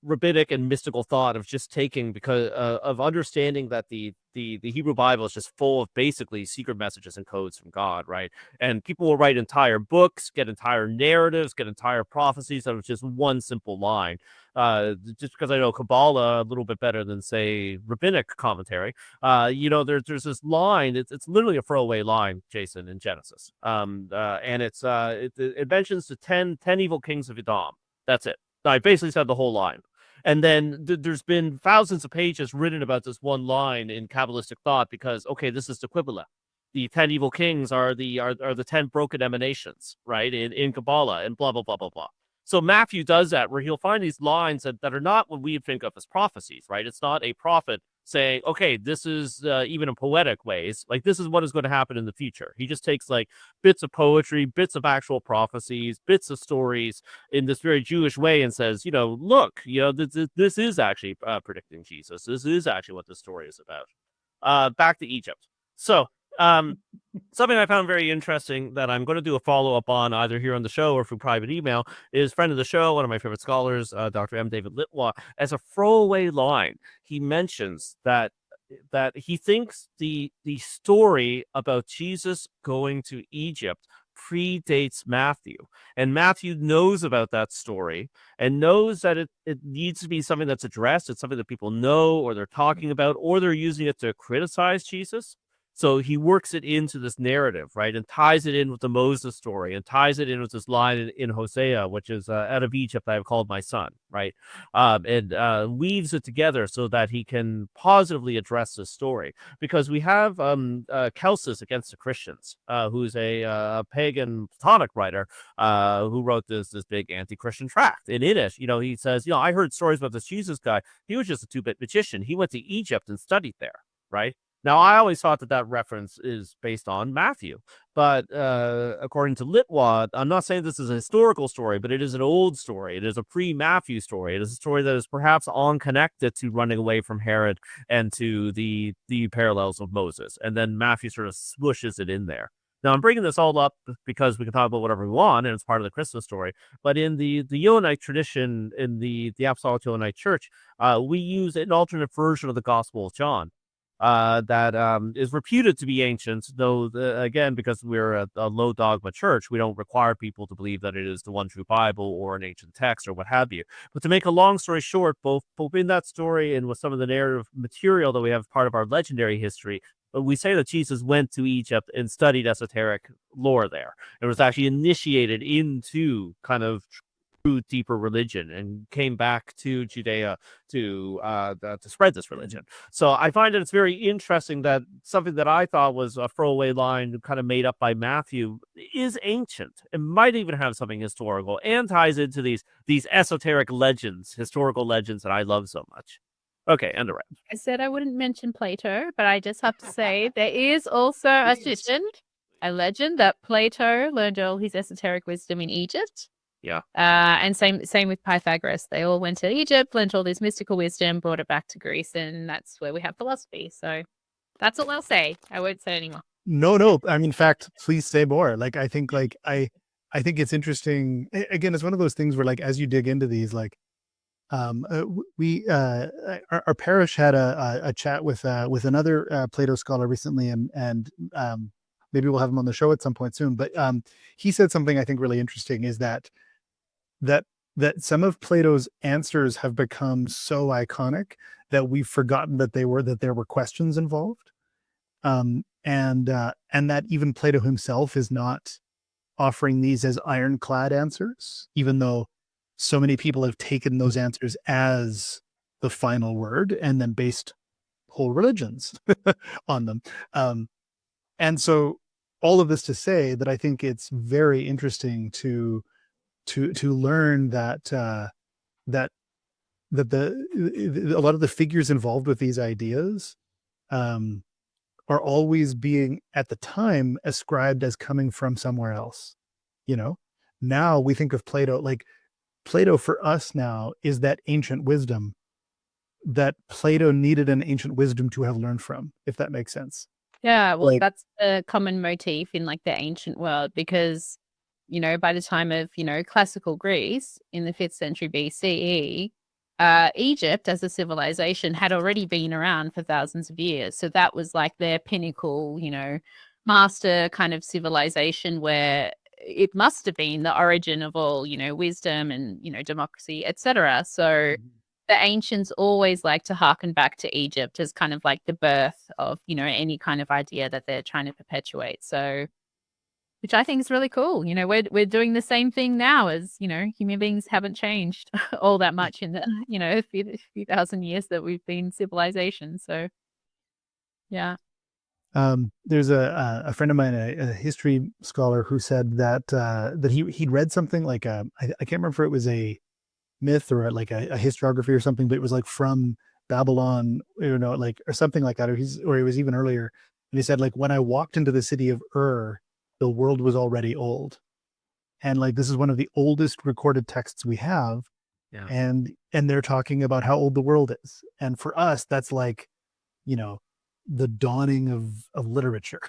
rabbinic and mystical thought of just taking, because of understanding that the Hebrew Bible is just full of basically secret messages and codes from God, right? And people will write entire books, get entire narratives, get entire prophecies out of just one simple line. Just because I know Kabbalah a little bit better than, say, rabbinic commentary, there's this line. It's literally a throwaway line, Jason, in Genesis. And it mentions the 10 evil kings of Edom. That's it. I basically said the whole line. And then there's been thousands of pages written about this one line in Kabbalistic thought because, okay, this is the Quibbula. The 10 evil kings are the 10 broken emanations, right, in Kabbalah, and blah, blah, blah, blah, blah. So Matthew does that, where he'll find these lines that are not what we think of as prophecies, right? It's not a prophet saying, okay, this is even in poetic ways, like this is what is going to happen in the future. He just takes like bits of poetry, bits of actual prophecies, bits of stories in this very Jewish way and says, look, this is actually predicting Jesus. This is actually what the story is about. Back to Egypt. So something I found very interesting that I'm going to do a follow-up on either here on the show or through private email is friend of the show, one of my favorite scholars, Dr. M. David Litwa, as a throwaway line. He mentions that he thinks the story about Jesus going to Egypt predates Matthew. And Matthew knows about that story and knows that it needs to be something that's addressed. It's something that people know or they're talking about or they're using it to criticize Jesus. So he works it into this narrative, right? And ties it in with the Moses story and ties it in with this line in Hosea, which is out of Egypt I have called my son, right? And weaves it together so that he can positively address this story. Because we have Celsus against the Christians, who's a pagan Platonic writer who wrote this big anti-Christian tract. And in it, he says, I heard stories about this Jesus guy. He was just a two-bit magician. He went to Egypt and studied there, right? Now, I always thought that reference is based on Matthew, but according to Litwa, I'm not saying this is a historical story, but it is an old story. It is a pre-Matthew story. It is a story that is perhaps unconnected to running away from Herod and to the parallels of Moses. And then Matthew sort of swooshes it in there. Now, I'm bringing this all up because we can talk about whatever we want, and it's part of the Christmas story. But in the Johannite tradition, in the Apostolic Johannite Church, we use an alternate version of the Gospel of John. That is reputed to be ancient, though, again, because we're a low dogma church, we don't require people to believe that it is the one true Bible or an ancient text or what have you. But to make a long story short, both in that story and with some of the narrative material that we have part of our legendary history, we say that Jesus went to Egypt and studied esoteric lore there. It was actually initiated into kind of true, deeper religion and came back to Judea to spread this religion. So I find that it's very interesting that something that I thought was a throwaway line kind of made up by Matthew is ancient and might even have something historical and ties into these esoteric legends, historical legends that I love so much. Okay, end of rant. I said I wouldn't mention Plato, but I just have to say there is also a legend that Plato learned all his esoteric wisdom in Egypt. Yeah. And same with Pythagoras. They all went to Egypt, learned all this mystical wisdom, brought it back to Greece, and that's where we have philosophy. So that's all I'll say. I won't say anymore. No. I mean, in fact, please say more. Like, I think I think it's interesting. Again, it's one of those things where, like, as you dig into these, like, we our parish had a chat with another Plato scholar recently, and maybe we'll have him on the show at some point soon. But he said something I think really interesting is that some of Plato's answers have become so iconic that we've forgotten that there were questions involved, and that even Plato himself is not offering these as ironclad answers, even though so many people have taken those answers as the final word and then based whole religions on them. And so all of this to say that I think it's very interesting to learn that a lot of the figures involved with these ideas are always being at the time ascribed as coming from somewhere else. Now we think of Plato, like Plato for us now is that ancient wisdom that Plato needed an ancient wisdom to have learned from, if that makes sense. Yeah, well, Like, that's a common motif in like the ancient world because, by the time of, classical Greece in the 5th century BCE, Egypt as a civilization had already been around for thousands of years. So that was like their pinnacle, master kind of civilization where it must have been the origin of all, wisdom and, democracy, etc. So the ancients always like to harken back to Egypt as kind of like the birth of, any kind of idea that they're trying to perpetuate. So, which I think is really cool. We're doing the same thing now as, human beings haven't changed all that much in the, few thousand years that we've been civilization. So, yeah. There's a friend of mine, a history scholar, who said that he'd read something like I can't remember if it was a myth or like a historiography or something, but it was like from Babylon, like, or something like that, or it was even earlier. And he said, like, when I walked into the city of Ur, the world was already old. And like, this is one of the oldest recorded texts we have. Yeah. And they're talking about how old the world is. And for us, that's like, the dawning of literature.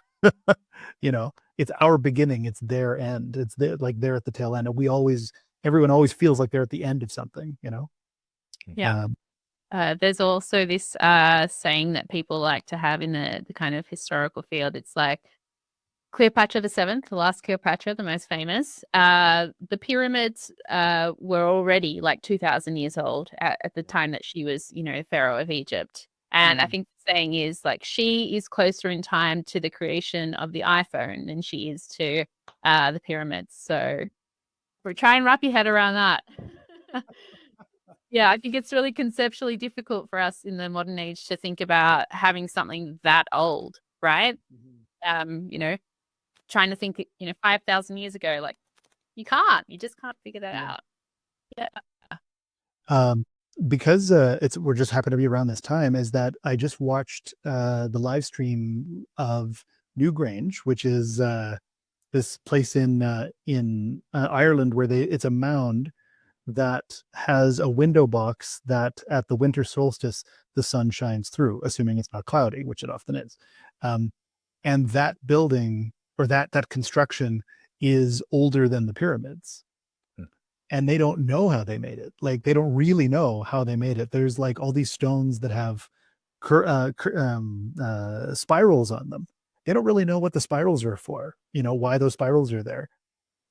It's our beginning, it's their end, it's they're at the tail end, and everyone always feels like they're at the end of something. Yeah. There's also this saying that people like to have in the kind of historical field. It's like Cleopatra the Seventh, the last Cleopatra, the most famous. The pyramids were already like 2,000 years old at the time that she was, pharaoh of Egypt. And I think the saying is like she is closer in time to the creation of the iPhone than she is to the pyramids. So try and wrap your head around that. Yeah, I think it's really conceptually difficult for us in the modern age to think about having something that old, right? Trying to think, 5,000 years ago, like you just can't figure that out. Yeah. Because we're just happen to be around this time, is that I just watched the live stream of Newgrange, which is this place in Ireland where it's a mound that has a window box that at the winter solstice the sun shines through, assuming it's not cloudy, which it often is. And that building or that construction is older than the pyramids. And they don't know how they made it. Like they don't really know how they made it. There's like all these stones that have spirals on them. They don't really know what the spirals are for, why those spirals are there.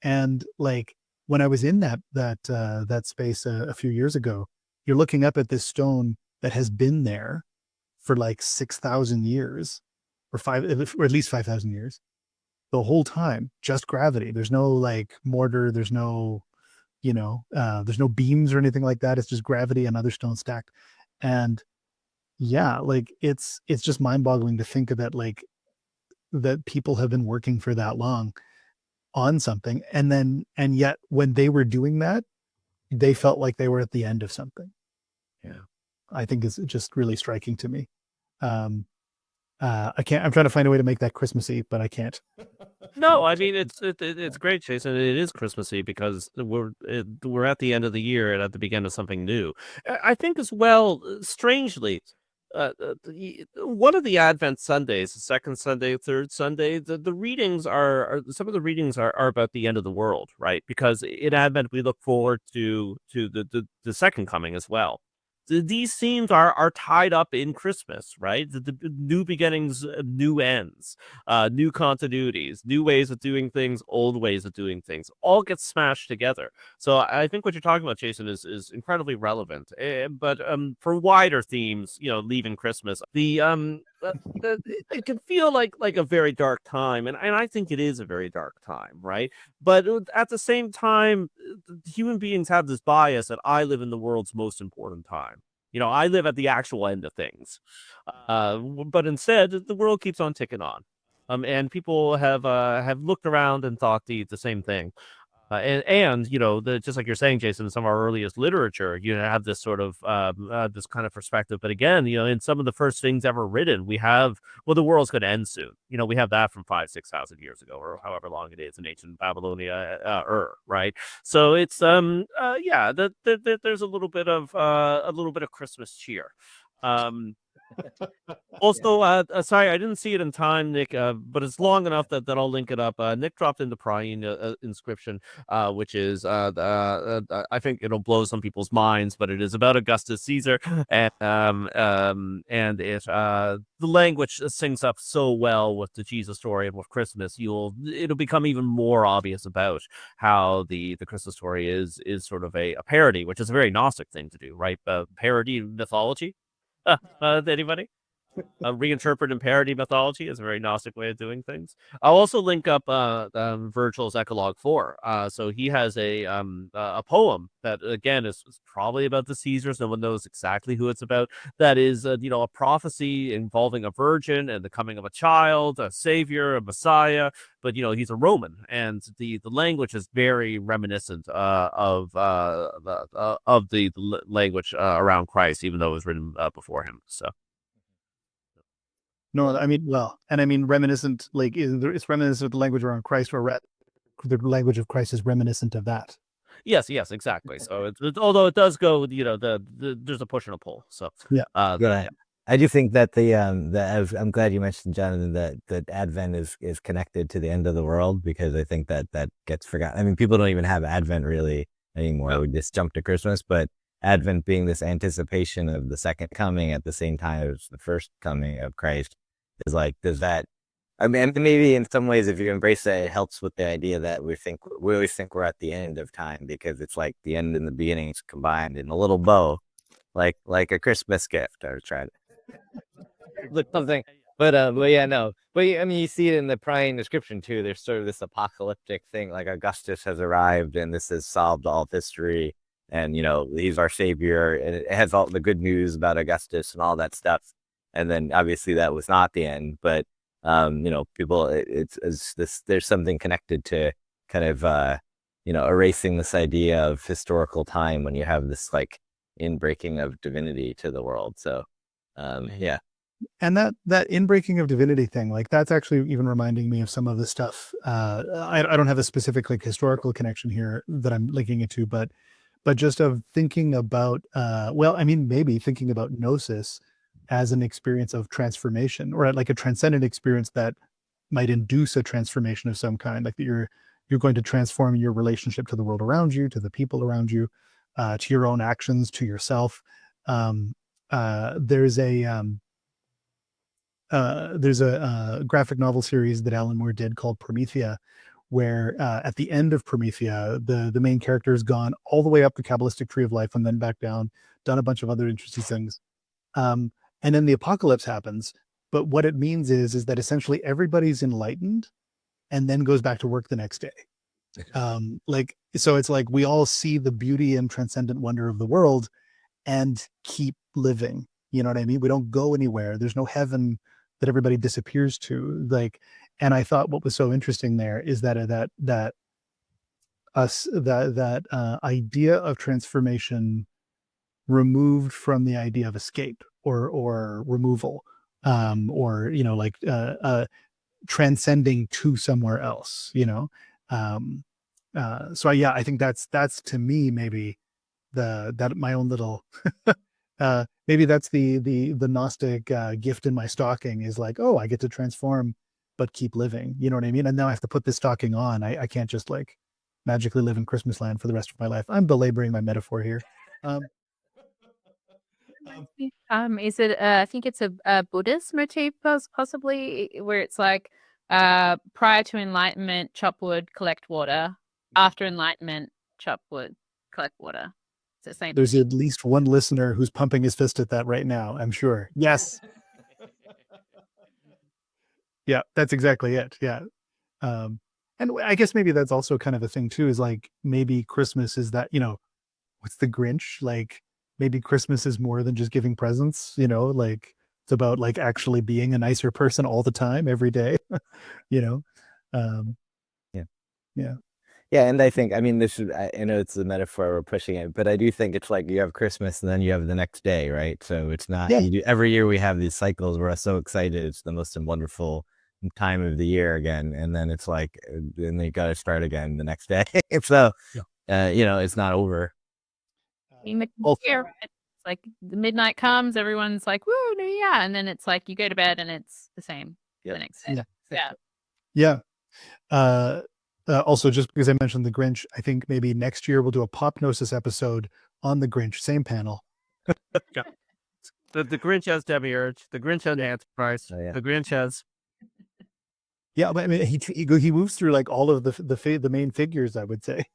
And like when I was in that space a few years ago, you're looking up at this stone that has been there for like 6,000 years or at least 5,000 years the whole time, just gravity. There's no like mortar. There's no, there's no beams or anything like that. It's just gravity and other stones stacked. And yeah, like it's just mind boggling to think of it, like that people have been working for that long on something. And yet when they were doing that, they felt like they were at the end of something. Yeah. I think it's just really striking to me. I'm trying to find a way to make that Christmassy, but I can't. No, I mean it's great, Jason. It is Christmassy because we're at the end of the year and at the beginning of something new. I think as well, strangely, one of the Advent Sundays, the second Sunday, third Sunday, the readings are some of the readings are about the end of the world, right? Because in Advent we look forward to the second coming as well. These themes are tied up in Christmas, right? The new beginnings, new ends, new continuities, new ways of doing things, old ways of doing things, all get smashed together. So I think what you're talking about, Jason, is incredibly relevant. But for wider themes, leaving Christmas, it can feel like a very dark time, and I think it is a very dark time, right? But at the same time, human beings have this bias that I live in the world's most important time. I live at the actual end of things. But instead, the world keeps on ticking on. And people have looked around and thought the same thing. And just like you're saying, Jason, in some of our earliest literature, you have this sort of this kind of perspective. But again, in some of the first things ever written, we have, well, the world's going to end soon. We have that from 5,000-6,000 years ago, or however long it is in ancient Babylonia, right? So it's yeah, there's a little bit of Christmas cheer. Also, sorry, I didn't see it in time, Nick, but it's long enough that I'll link it up. Nick dropped in the Priene inscription, which is, I think it'll blow some people's minds, but it is about Augustus Caesar, and it the language syncs up so well with the Jesus story and with Christmas. It'll become even more obvious about how the Christmas story is sort of a parody, which is a very Gnostic thing to do, right? Parody mythology. Anybody? Reinterpret and parody mythology is a very Gnostic way of doing things. I'll also link up Virgil's Eclogue 4. So he has a poem that again is probably about the Caesars. No one knows exactly who it's about. That is a prophecy involving a virgin and the coming of a child, a savior, a messiah. But he's a Roman, and the language is very reminiscent of the language around Christ, even though it was written before him. So. No, I mean, reminiscent, like it's reminiscent of the language around Christ, or the language of Christ is reminiscent of that. Yes, exactly. So although it does go, there's a push and a pull. So yeah, right. I do think that I'm glad you mentioned, Jonathan, that Advent is connected to the end of the world, because I think that gets forgotten. I mean, people don't even have Advent really anymore. No. We just jump to Christmas, but Advent being this anticipation of the second coming at the same time as the first coming of Christ is like, does that I mean, and maybe in some ways, if you embrace that, it helps with the idea that we always think we're at the end of time, because it's like the end and the beginning is combined in a little bow, like a Christmas gift. I was trying to look something, but yeah, no, I mean, you see it in the Prian description too. There's sort of this apocalyptic thing, like Augustus has arrived, and this has solved all of history, and he's our savior, and it has all the good news about Augustus and all that stuff. And then obviously that was not the end, but people, it's this. There's something connected to kind of erasing this idea of historical time when you have this like inbreaking of divinity to the world. So yeah. And that inbreaking of divinity thing, like that's actually even reminding me of some of the stuff. I don't have a specific like historical connection here that I'm linking it to, but just of thinking about, well, I mean, maybe thinking about gnosis as an experience of transformation, or like a transcendent experience that might induce a transformation of some kind, like that you're going to transform your relationship to the world around you, to the people around you, to your own actions, to yourself. There's a graphic novel series that Alan Moore did called Promethea, where at the end of Promethea, the main character has gone all the way up the Kabbalistic tree of life and then back down, done a bunch of other interesting things. And then the apocalypse happens. But what it means is that essentially everybody's enlightened and then goes back to work the next day. So it's like we all see the beauty and transcendent wonder of the world and keep living. You know what I mean? We don't go anywhere. There's no heaven that everybody disappears to. And I thought what was so interesting there is that idea of transformation removed from the idea of escape or removal, or transcending to somewhere else. So yeah, I think that's to me maybe that my own little maybe that's the Gnostic gift in my stocking, is like, oh, I get to transform but keep living. You know what I mean? And now I have to put this stocking on. I can't just like magically live in Christmas land for the rest of my life. I'm belaboring my metaphor here. Is it? I think it's a Buddhist motif, possibly, where it's like, prior to enlightenment, chop wood, collect water. After enlightenment, chop wood, collect water. It's the same. There's at least one listener who's pumping his fist at that right now, I'm sure. Yes. Yeah, that's exactly it. Yeah. And I guess maybe that's also kind of a thing too, is like maybe Christmas is that, what's the Grinch? Like maybe Christmas is more than just giving presents, like it's about like actually being a nicer person all the time, every day, Yeah. Yeah. Yeah, and I think, I mean, I know it's a metaphor, we're pushing it, but I do think it's like you have Christmas and then you have the next day, right? So it's not, every year we have these cycles, we're so excited, it's the most wonderful time of the year again, and then it's like, then you got to start again the next day. So, it's not over. It's like the midnight comes, everyone's like, woo, New Year, and then it's like you go to bed and it's the same the next day. Yeah. Also, just because I mentioned the Grinch, I think maybe next year we'll do a Pop Gnosis episode on the Grinch, same panel. Yeah. The Grinch has Demiurge, the Grinch has Antichrist, the Grinch has. Yeah, but I mean, he moves through like all of the main figures, I would say.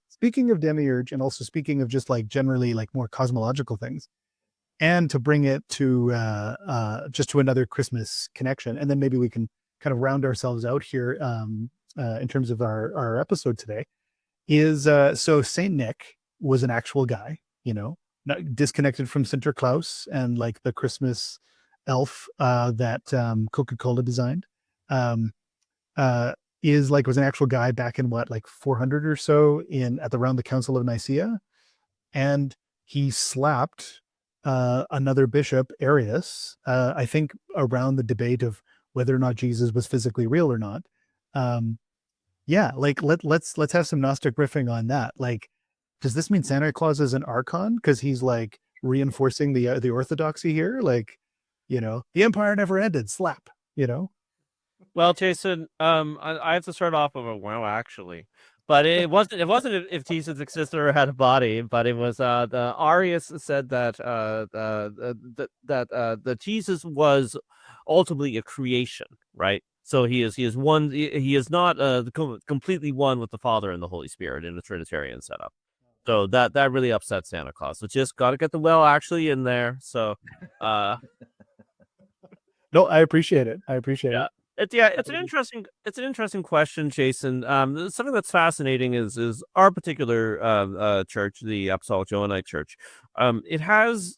Speaking of Demiurge, and also speaking of just like generally like more cosmological things, and to bring it to just to another Christmas connection, and then maybe we can kind of round ourselves out here in terms of our episode today, is so Saint Nick was an actual guy, not disconnected from Sinterklaas and like the Christmas elf that Coca-Cola designed. Was an actual guy back in what, like 400 or so around the Council of Nicaea, and he slapped another bishop, Arius, I think around the debate of whether or not Jesus was physically real or not. Like let's have some Gnostic riffing on that. Like, does this mean Santa Claus is an archon because he's like reinforcing the orthodoxy here? Like, the empire never ended. Slap. Well, Jason, I have to start off with a wow, actually, but it wasn't if Jesus existed or had a body, but it was the Arius said that that Jesus was ultimately a creation, right? So he is one. He is not completely one with the Father and the Holy Spirit in the Trinitarian setup. So that really upsets Santa Claus. So just got to get the well actually in there. So, No, I appreciate it. I appreciate yeah. it. It's an interesting question, Jason. Something that's fascinating is our particular church, the Apostolic Johannite Church. It has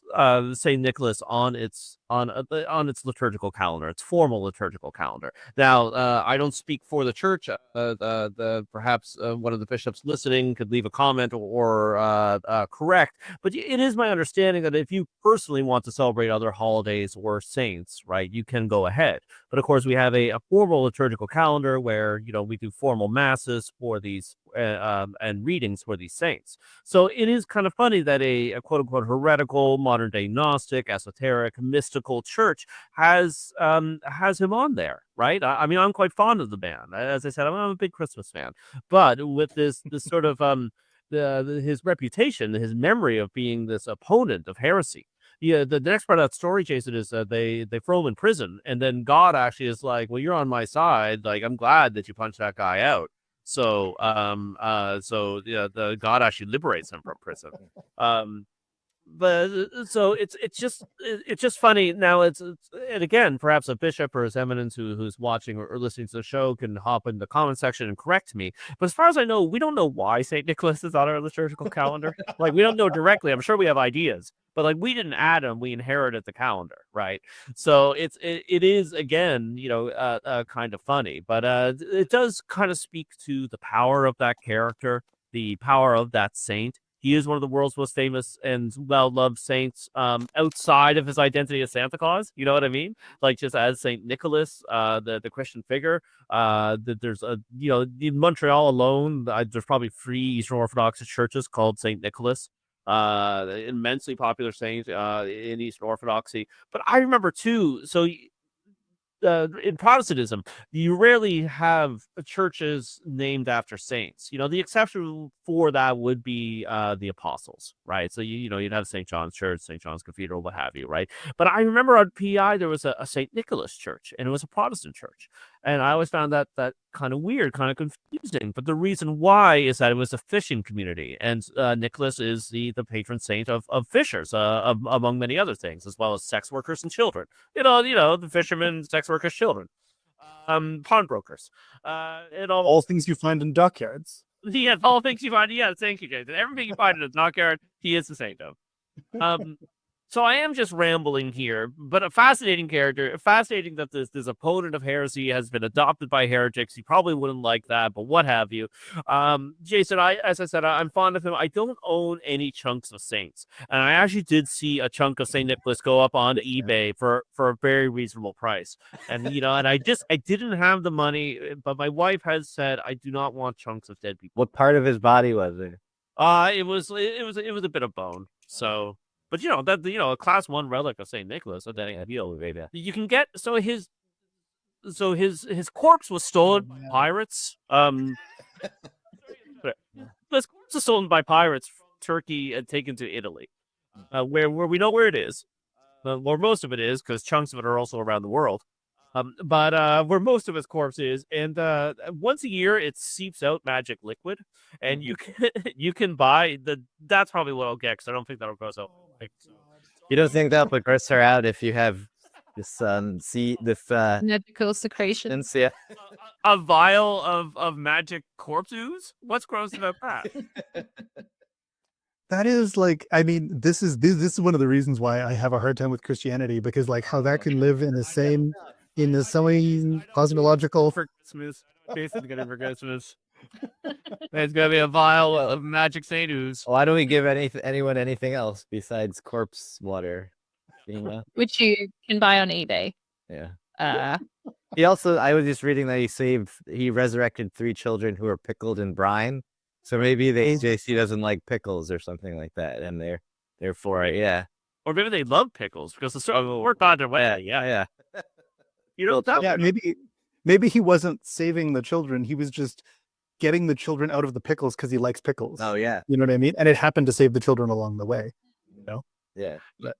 Saint Nicholas on its liturgical calendar, its formal liturgical calendar. Now, I don't speak for the church. Perhaps one of the bishops listening could leave a comment or correct. But it is my understanding that if you personally want to celebrate other holidays or saints, right, you can go ahead. But of course, we have a formal liturgical calendar where we do formal masses for these and readings for these saints. So it is kind of funny that a quote unquote heretical, modern day Gnostic, esoteric, mystical church has him on there, right? I mean, I'm quite fond of the band. As I said, I'm a big Christmas fan, but with this sort of his reputation, his memory of being this opponent of heresy. Yeah, the next part of that story, Jason, is they throw him in prison, and then God actually is like, "Well, you're on my side. Like, I'm glad that you punched that guy out." So, the God actually liberates him from prison. But so it's just funny. Now and again, perhaps a bishop or his eminence who's watching or listening to the show can hop in the comment section and correct me. But as far as I know, we don't know why Saint Nicholas is on our liturgical calendar. Like, we don't know directly. I'm sure we have ideas, but like, we didn't add him. We inherited the calendar, right? So it is again, kind of funny, but it does kind of speak to the power of that character, the power of that saint. He is one of the world's most famous and well-loved saints outside of his identity as Santa Claus. You know what I mean? Like, just as Saint Nicholas, the Christian figure. There's in Montreal alone, there's probably 3 Eastern Orthodox churches called Saint Nicholas. Immensely popular saint in Eastern Orthodoxy. But I remember too. So in Protestantism, you rarely have churches named after saints. The exception for that would be the apostles, right? So you'd have St. John's Church, St. John's Cathedral, what have you, right? But I remember on PI there was a St. Nicholas Church, and it was a Protestant church, and I always found that kind of weird, kind of confusing. But the reason why is that it was a fishing community, and Nicholas is the patron saint of fishers, among many other things, as well as sex workers and children. The fishermen, sex workers, children, pawnbrokers, and All things you find in dockyards. yeah, all things you find. Yeah, thank you, Jason. Everything you find in a dockyard, he is the saint of. So I am just rambling here, but a fascinating character. Fascinating that this opponent of heresy has been adopted by heretics. He probably wouldn't like that, but what have you. Jason, as I said, I'm fond of him. I don't own any chunks of saints, and I actually did see a chunk of Saint Nicholas go up on eBay for a very reasonable price. And and I didn't have the money, but my wife has said I do not want chunks of dead people. What part of his body was it? It was a bit of bone. So. But a class 1 relic of Saint Nicholas, that ideal, you can get. So his corpse was stolen by pirates. His corpse was stolen by pirates from Turkey and taken to Italy, where we know where it is, where most of it is, because chunks of it are also around the world. But where most of his corpse is, and once a year it seeps out magic liquid, and you can buy that's probably what I'll get, because I don't think that'll gross out. You don't think that'll put gross her out if you have this Medical secretion. yeah. A vial of magic corpse ooze? What's gross about that? That is like, I mean, this is one of the reasons why I have a hard time with Christianity, because like how that can live in the same cosmological. For Christmas, Jason's getting for Christmas. There's gonna be a vial of magic Saint ooze. Why don't we give anyone anything else besides corpse water? Which you can buy on eBay. Yeah. He also, I was just reading that he resurrected 3 children who were pickled in brine. So maybe the AJC doesn't like pickles or something like that, and they're for it, yeah. Or maybe they love pickles because the story worked on their way. Yeah. Maybe he wasn't saving the children. He was just getting the children out of the pickles because he likes pickles. Oh yeah. You know what I mean? And it happened to save the children along the way. Yeah.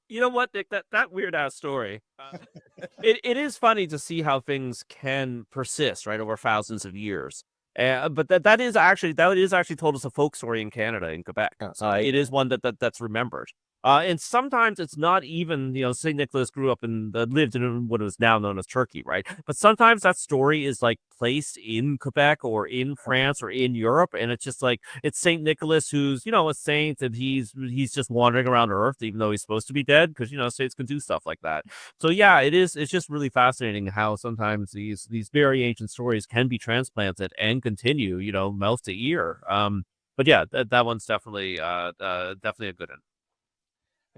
You know what, Nick? That weird ass story. It is funny to see how things can persist right over thousands of years. But that is actually told as a folk story in Canada, in Quebec. So it is one that's remembered. And sometimes it's not even, Saint Nicholas grew up lived in what is now known as Turkey, right? But sometimes that story is like placed in Quebec or in France or in Europe, and it's just like it's Saint Nicholas who's a saint, and he's just wandering around Earth, even though he's supposed to be dead, because saints can do stuff like that. So yeah, it's just really fascinating how sometimes these very ancient stories can be transplanted and continue, mouth to ear. But yeah, that one's definitely definitely a good one.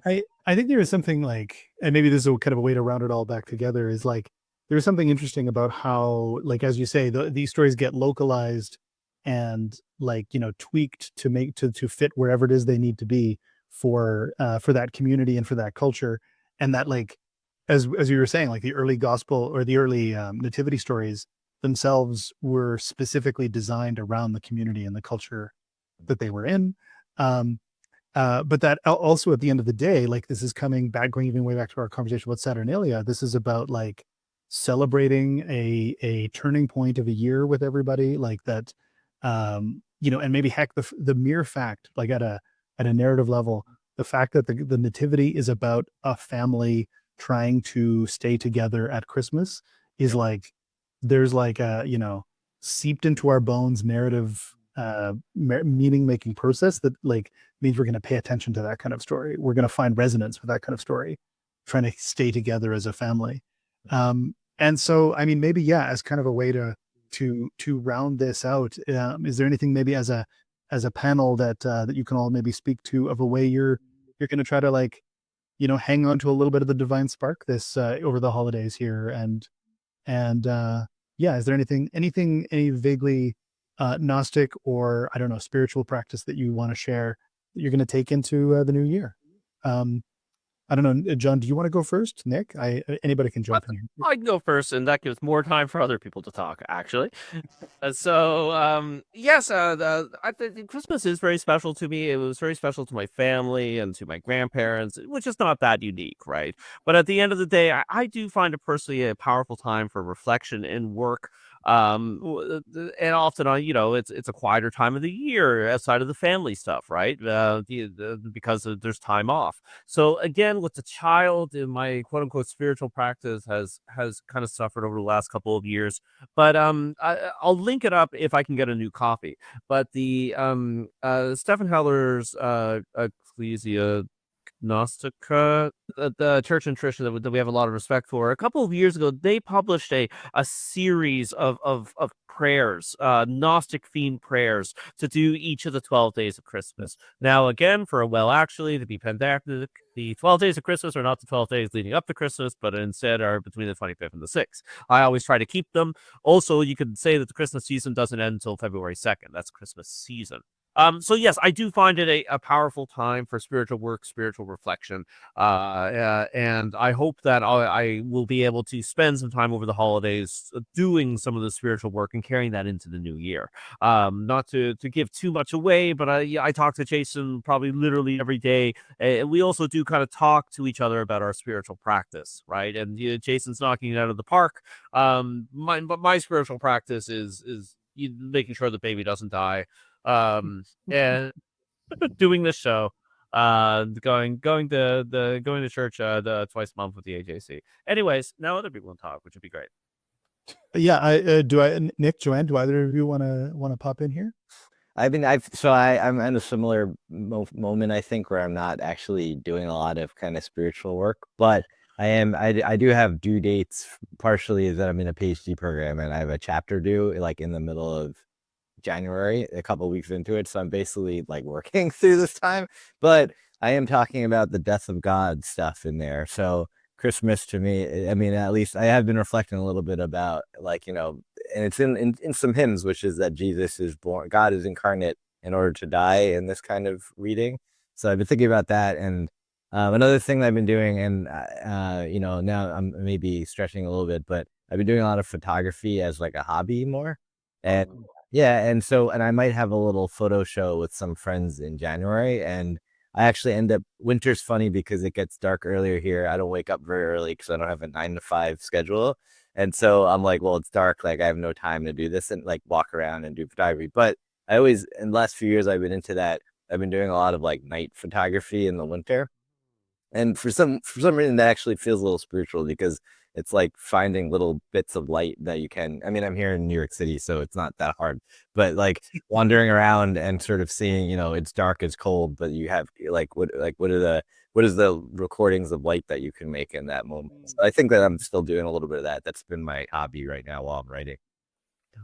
I think there is something like, and maybe this is kind of a way to round it all back together, is like there's something interesting about how, like as you say, these stories get localized and like tweaked to make to fit wherever it is they need to be for that community and for that culture, and that like as you were saying, like the early gospel or the early nativity stories themselves were specifically designed around the community and the culture that they were in. But that also at the end of the day, like this is coming back, going even way back to our conversation about Saturnalia. This is about like celebrating a turning point of a year with everybody, like that, and maybe heck, the mere fact, like at a narrative level, the fact that the nativity is about a family trying to stay together at Christmas is like there's like a seeped into our bones narrative meaning making process that like means we're going to pay attention to that kind of story. We're going to find resonance with that kind of story, trying to stay together as a family. And so, I mean, maybe, yeah, as kind of a way to round this out, is there anything maybe as a panel that you can all maybe speak to of a way you're going to try to like, hang on to a little bit of the divine spark this over the holidays here, and yeah, is there any vaguely Gnostic or I don't know spiritual practice that you want to share that you're going to take into the new year? I don't know, John, do you want to go first? Nic, anybody can jump in here. I can go first, and that gives more time for other people to talk, actually. Yes, I think Christmas is very special to me. It was very special to my family and to my grandparents, which is not that unique, right? But at the end of the day, I do find it personally a powerful time for reflection and work. And often, it's a quieter time of the year outside of the family stuff, right? Because there's time off. So again, with the child, in my quote unquote spiritual practice has kind of suffered over the last couple of years. But I'll link it up if I can get a new copy. But the Stephen Heller's Ecclesia Gnostica, the church and tradition that we have a lot of respect for. A couple of years ago, they published a series of prayers, Gnostic themed prayers to do each of the 12 days of Christmas. Now, again, to be pedantic, the 12 days of Christmas are not the 12 days leading up to Christmas, but instead are between the 25th and the 6th. I always try to keep them. Also, you could say that the Christmas season doesn't end until February 2nd. That's Christmas season. So yes, I do find it a powerful time for spiritual work, spiritual reflection, and I hope that I will be able to spend some time over the holidays doing some of the spiritual work and carrying that into the new year. Not to give too much away, but I talk to Jason probably literally every day, and we also do kind of talk to each other about our spiritual practice, right? And Jason's knocking it out of the park. My spiritual practice is making sure the baby doesn't die. And doing the show, going to church twice a month with the AJC. Anyways, now other people can talk, which would be great. Yeah, Nic, Joanne, do either of you want to pop in here? I'm in a similar moment, I think, where I'm not actually doing a lot of kind of spiritual work, but I do have due dates. Partially is that I'm in a PhD program and I have a chapter due like in the middle of January, a couple weeks into it, so I'm basically like working through this time, but I am talking about the death of God stuff in there. So Christmas to me, I mean, at least I have been reflecting a little bit about like, and it's in some hymns, which is that Jesus is born, God is incarnate in order to die in this kind of reading. So I've been thinking about that. And another thing that I've been doing, and now I'm maybe stretching a little bit, but I've been doing a lot of photography as like a hobby more. And I might have a little photo show with some friends in January, and I actually end up, winter's funny because it gets dark earlier here. I don't wake up very early because I don't have a 9 to 5 schedule. And so I'm like, well, it's dark. Like I have no time to do this and like walk around and do photography. But I always, in the last few years, I've been into that. I've been doing a lot of like night photography in the winter. And for some reason that actually feels a little spiritual because it's like finding little bits of light that you can. I mean, I'm here in New York City, so it's not that hard. But like wandering around and sort of seeing, it's dark, it's cold, but you have what is the recordings of light that you can make in that moment. So I think that I'm still doing a little bit of that. That's been my hobby right now while I'm writing.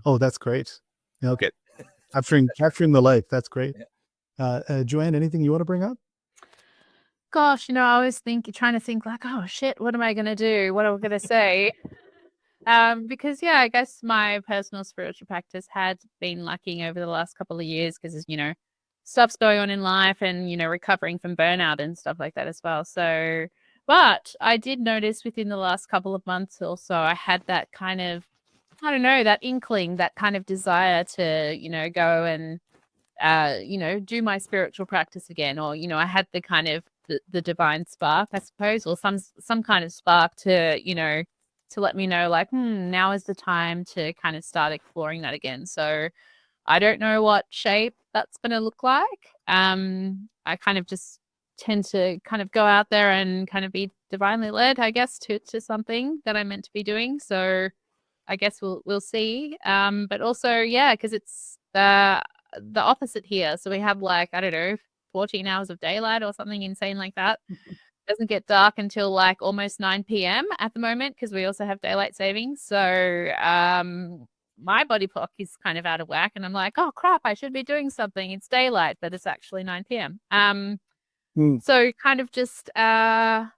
Oh, that's great. Okay. Capturing the light. That's great. Joanne, anything you want to bring up? Gosh, I was trying to think like, oh shit, what am I going to do? What am I going to say? Because I guess my personal spiritual practice had been lacking over the last couple of years because, stuff's going on in life and, recovering from burnout and stuff like that as well. So, but I did notice within the last couple of months or so, I had that kind of, I don't know, that inkling, that kind of desire to, go and, do my spiritual practice again, or, I had the kind of the divine spark, I suppose, or some kind of spark to, to let me know like, now is the time to kind of start exploring that again. So I don't know what shape that's going to look like. I kind of just tend to kind of go out there and kind of be divinely led, I guess, to something that I'm meant to be doing. So I guess we'll see. But also, because it's the opposite here. So we have like, I don't know, 14 hours of daylight or something insane like that. Doesn't get dark until like almost 9 p.m. at the moment because we also have daylight savings. So my body clock is kind of out of whack and I'm like, oh crap, I should be doing something. It's daylight, but it's actually 9 p.m. So kind of just I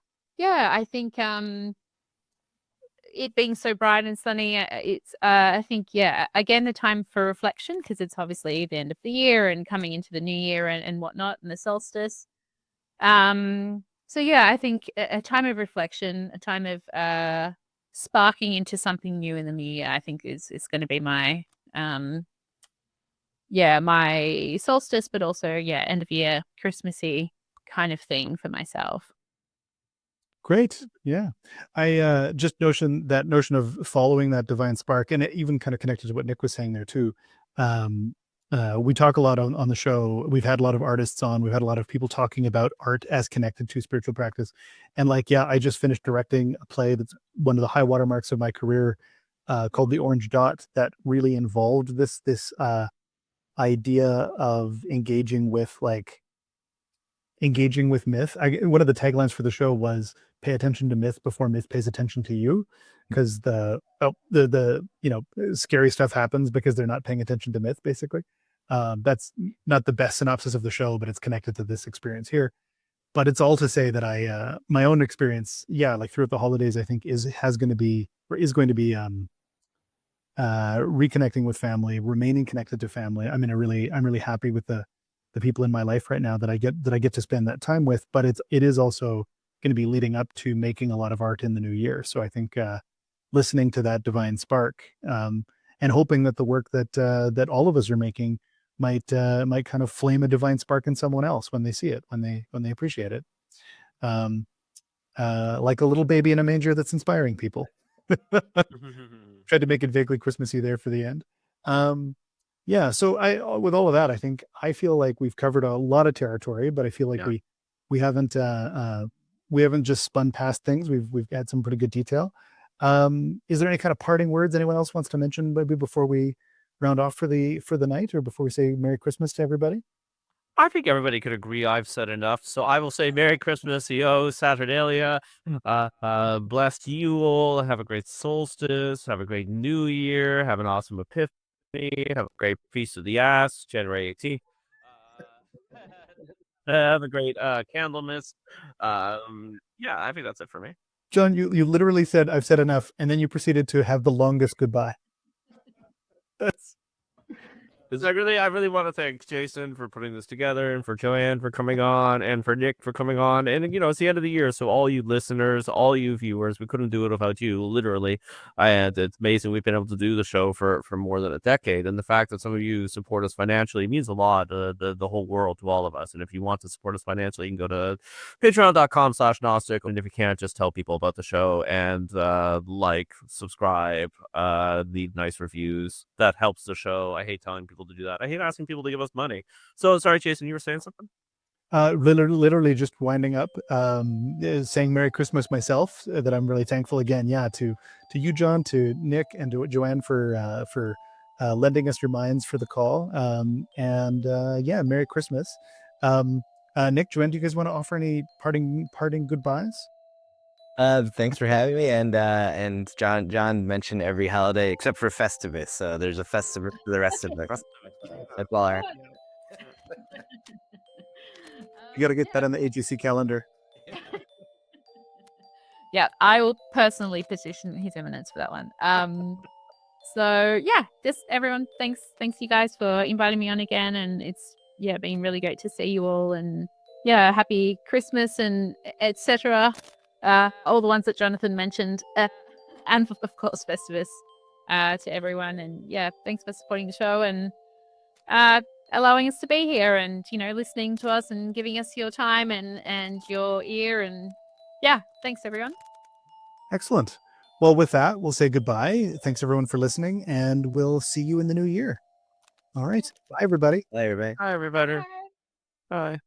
think it being so bright and sunny, it's I think again the time for reflection because it's obviously the end of the year and coming into the new year and whatnot and the solstice. So I think a time of reflection, a time of sparking into something new in the new year, I think is going to be my my solstice, but also end of year Christmassy kind of thing for myself. Great. Yeah. I just notion of following that divine spark, and it even kind of connected to what Nic was saying there too. We talk a lot on the show. We've had a lot of artists on. We've had a lot of people talking about art as connected to spiritual practice. And I just finished directing a play that's one of the high watermarks of my career, called The Orange Dot, that really involved this idea of engaging with myth. One of the taglines for the show was "Pay attention to myth before myth pays attention to you," because the scary stuff happens because they're not paying attention to myth. Basically, that's not the best synopsis of the show, but it's connected to this experience here. But it's all to say that my own experience, like throughout the holidays, I think is going to be reconnecting with family, remaining connected to family. I'm really happy with the people in my life right now that I get to spend that time with, but it is also going to be leading up to making a lot of art in the new year. So I think listening to that divine spark, and hoping that the work that all of us are making might kind of flame a divine spark in someone else when they see it, when they appreciate it, like a little baby in a manger that's inspiring people. Tried to make it vaguely Christmassy there for the end. So with all of that, I feel like we've covered a lot of territory, but I feel like we haven't just spun past things. We've had some pretty good detail. Is there any kind of parting words anyone else wants to mention maybe before we round off for the night, or before we say Merry Christmas to everybody? I think everybody could agree I've said enough, so I will say Merry Christmas, Saturnalia. Blessed you all. Have a great solstice. Have a great New Year. Have an awesome Epiphany. Have a great Feast of the Ass, January 18th. Have a great Candlemas. I think that's it for me. John, you literally said I've said enough, and then you proceeded to have the longest goodbye. I really want to thank Jason for putting this together, and for Joanne for coming on, and for Nick for coming on. And it's the end of the year, so all you listeners, all you viewers, we couldn't do it without you, literally. And it's amazing we've been able to do the show for more than a decade, and the fact that some of you support us financially means a lot, the whole world, to all of us. And if you want to support us financially, you can go to patreon.com/Gnostic, and if you can't, just tell people about the show and subscribe, leave nice reviews. That helps the show. I hate telling people to do that. I hate asking people to give us money. So sorry, Jason, you were saying something? Literally just winding up, saying Merry Christmas myself, that I'm really thankful again, to you, Jon, to Nick, and to Joanne for lending us your minds for the call. Merry Christmas. Nick, Joanne, do you guys want to offer any parting goodbyes? Thanks for having me, and John mentioned every holiday except for Festivus, so there's a Festivus for the rest of it. That's all I have. You got to get that on the AGC calendar. Yeah, I will personally petition His Eminence for that one. Just everyone, thanks you guys for inviting me on again, and it's been really great to see you all, and happy Christmas and etc. All the ones that Jonathan mentioned, and of course Festivus to everyone, and thanks for supporting the show and allowing us to be here, and listening to us and giving us your time and your ear, and thanks everyone. Excellent. Well, with that, we'll say goodbye. Thanks everyone for listening, and we'll see you in the new year. All right. Bye, everybody. Bye, everybody. Hi, everybody. Bye. Bye.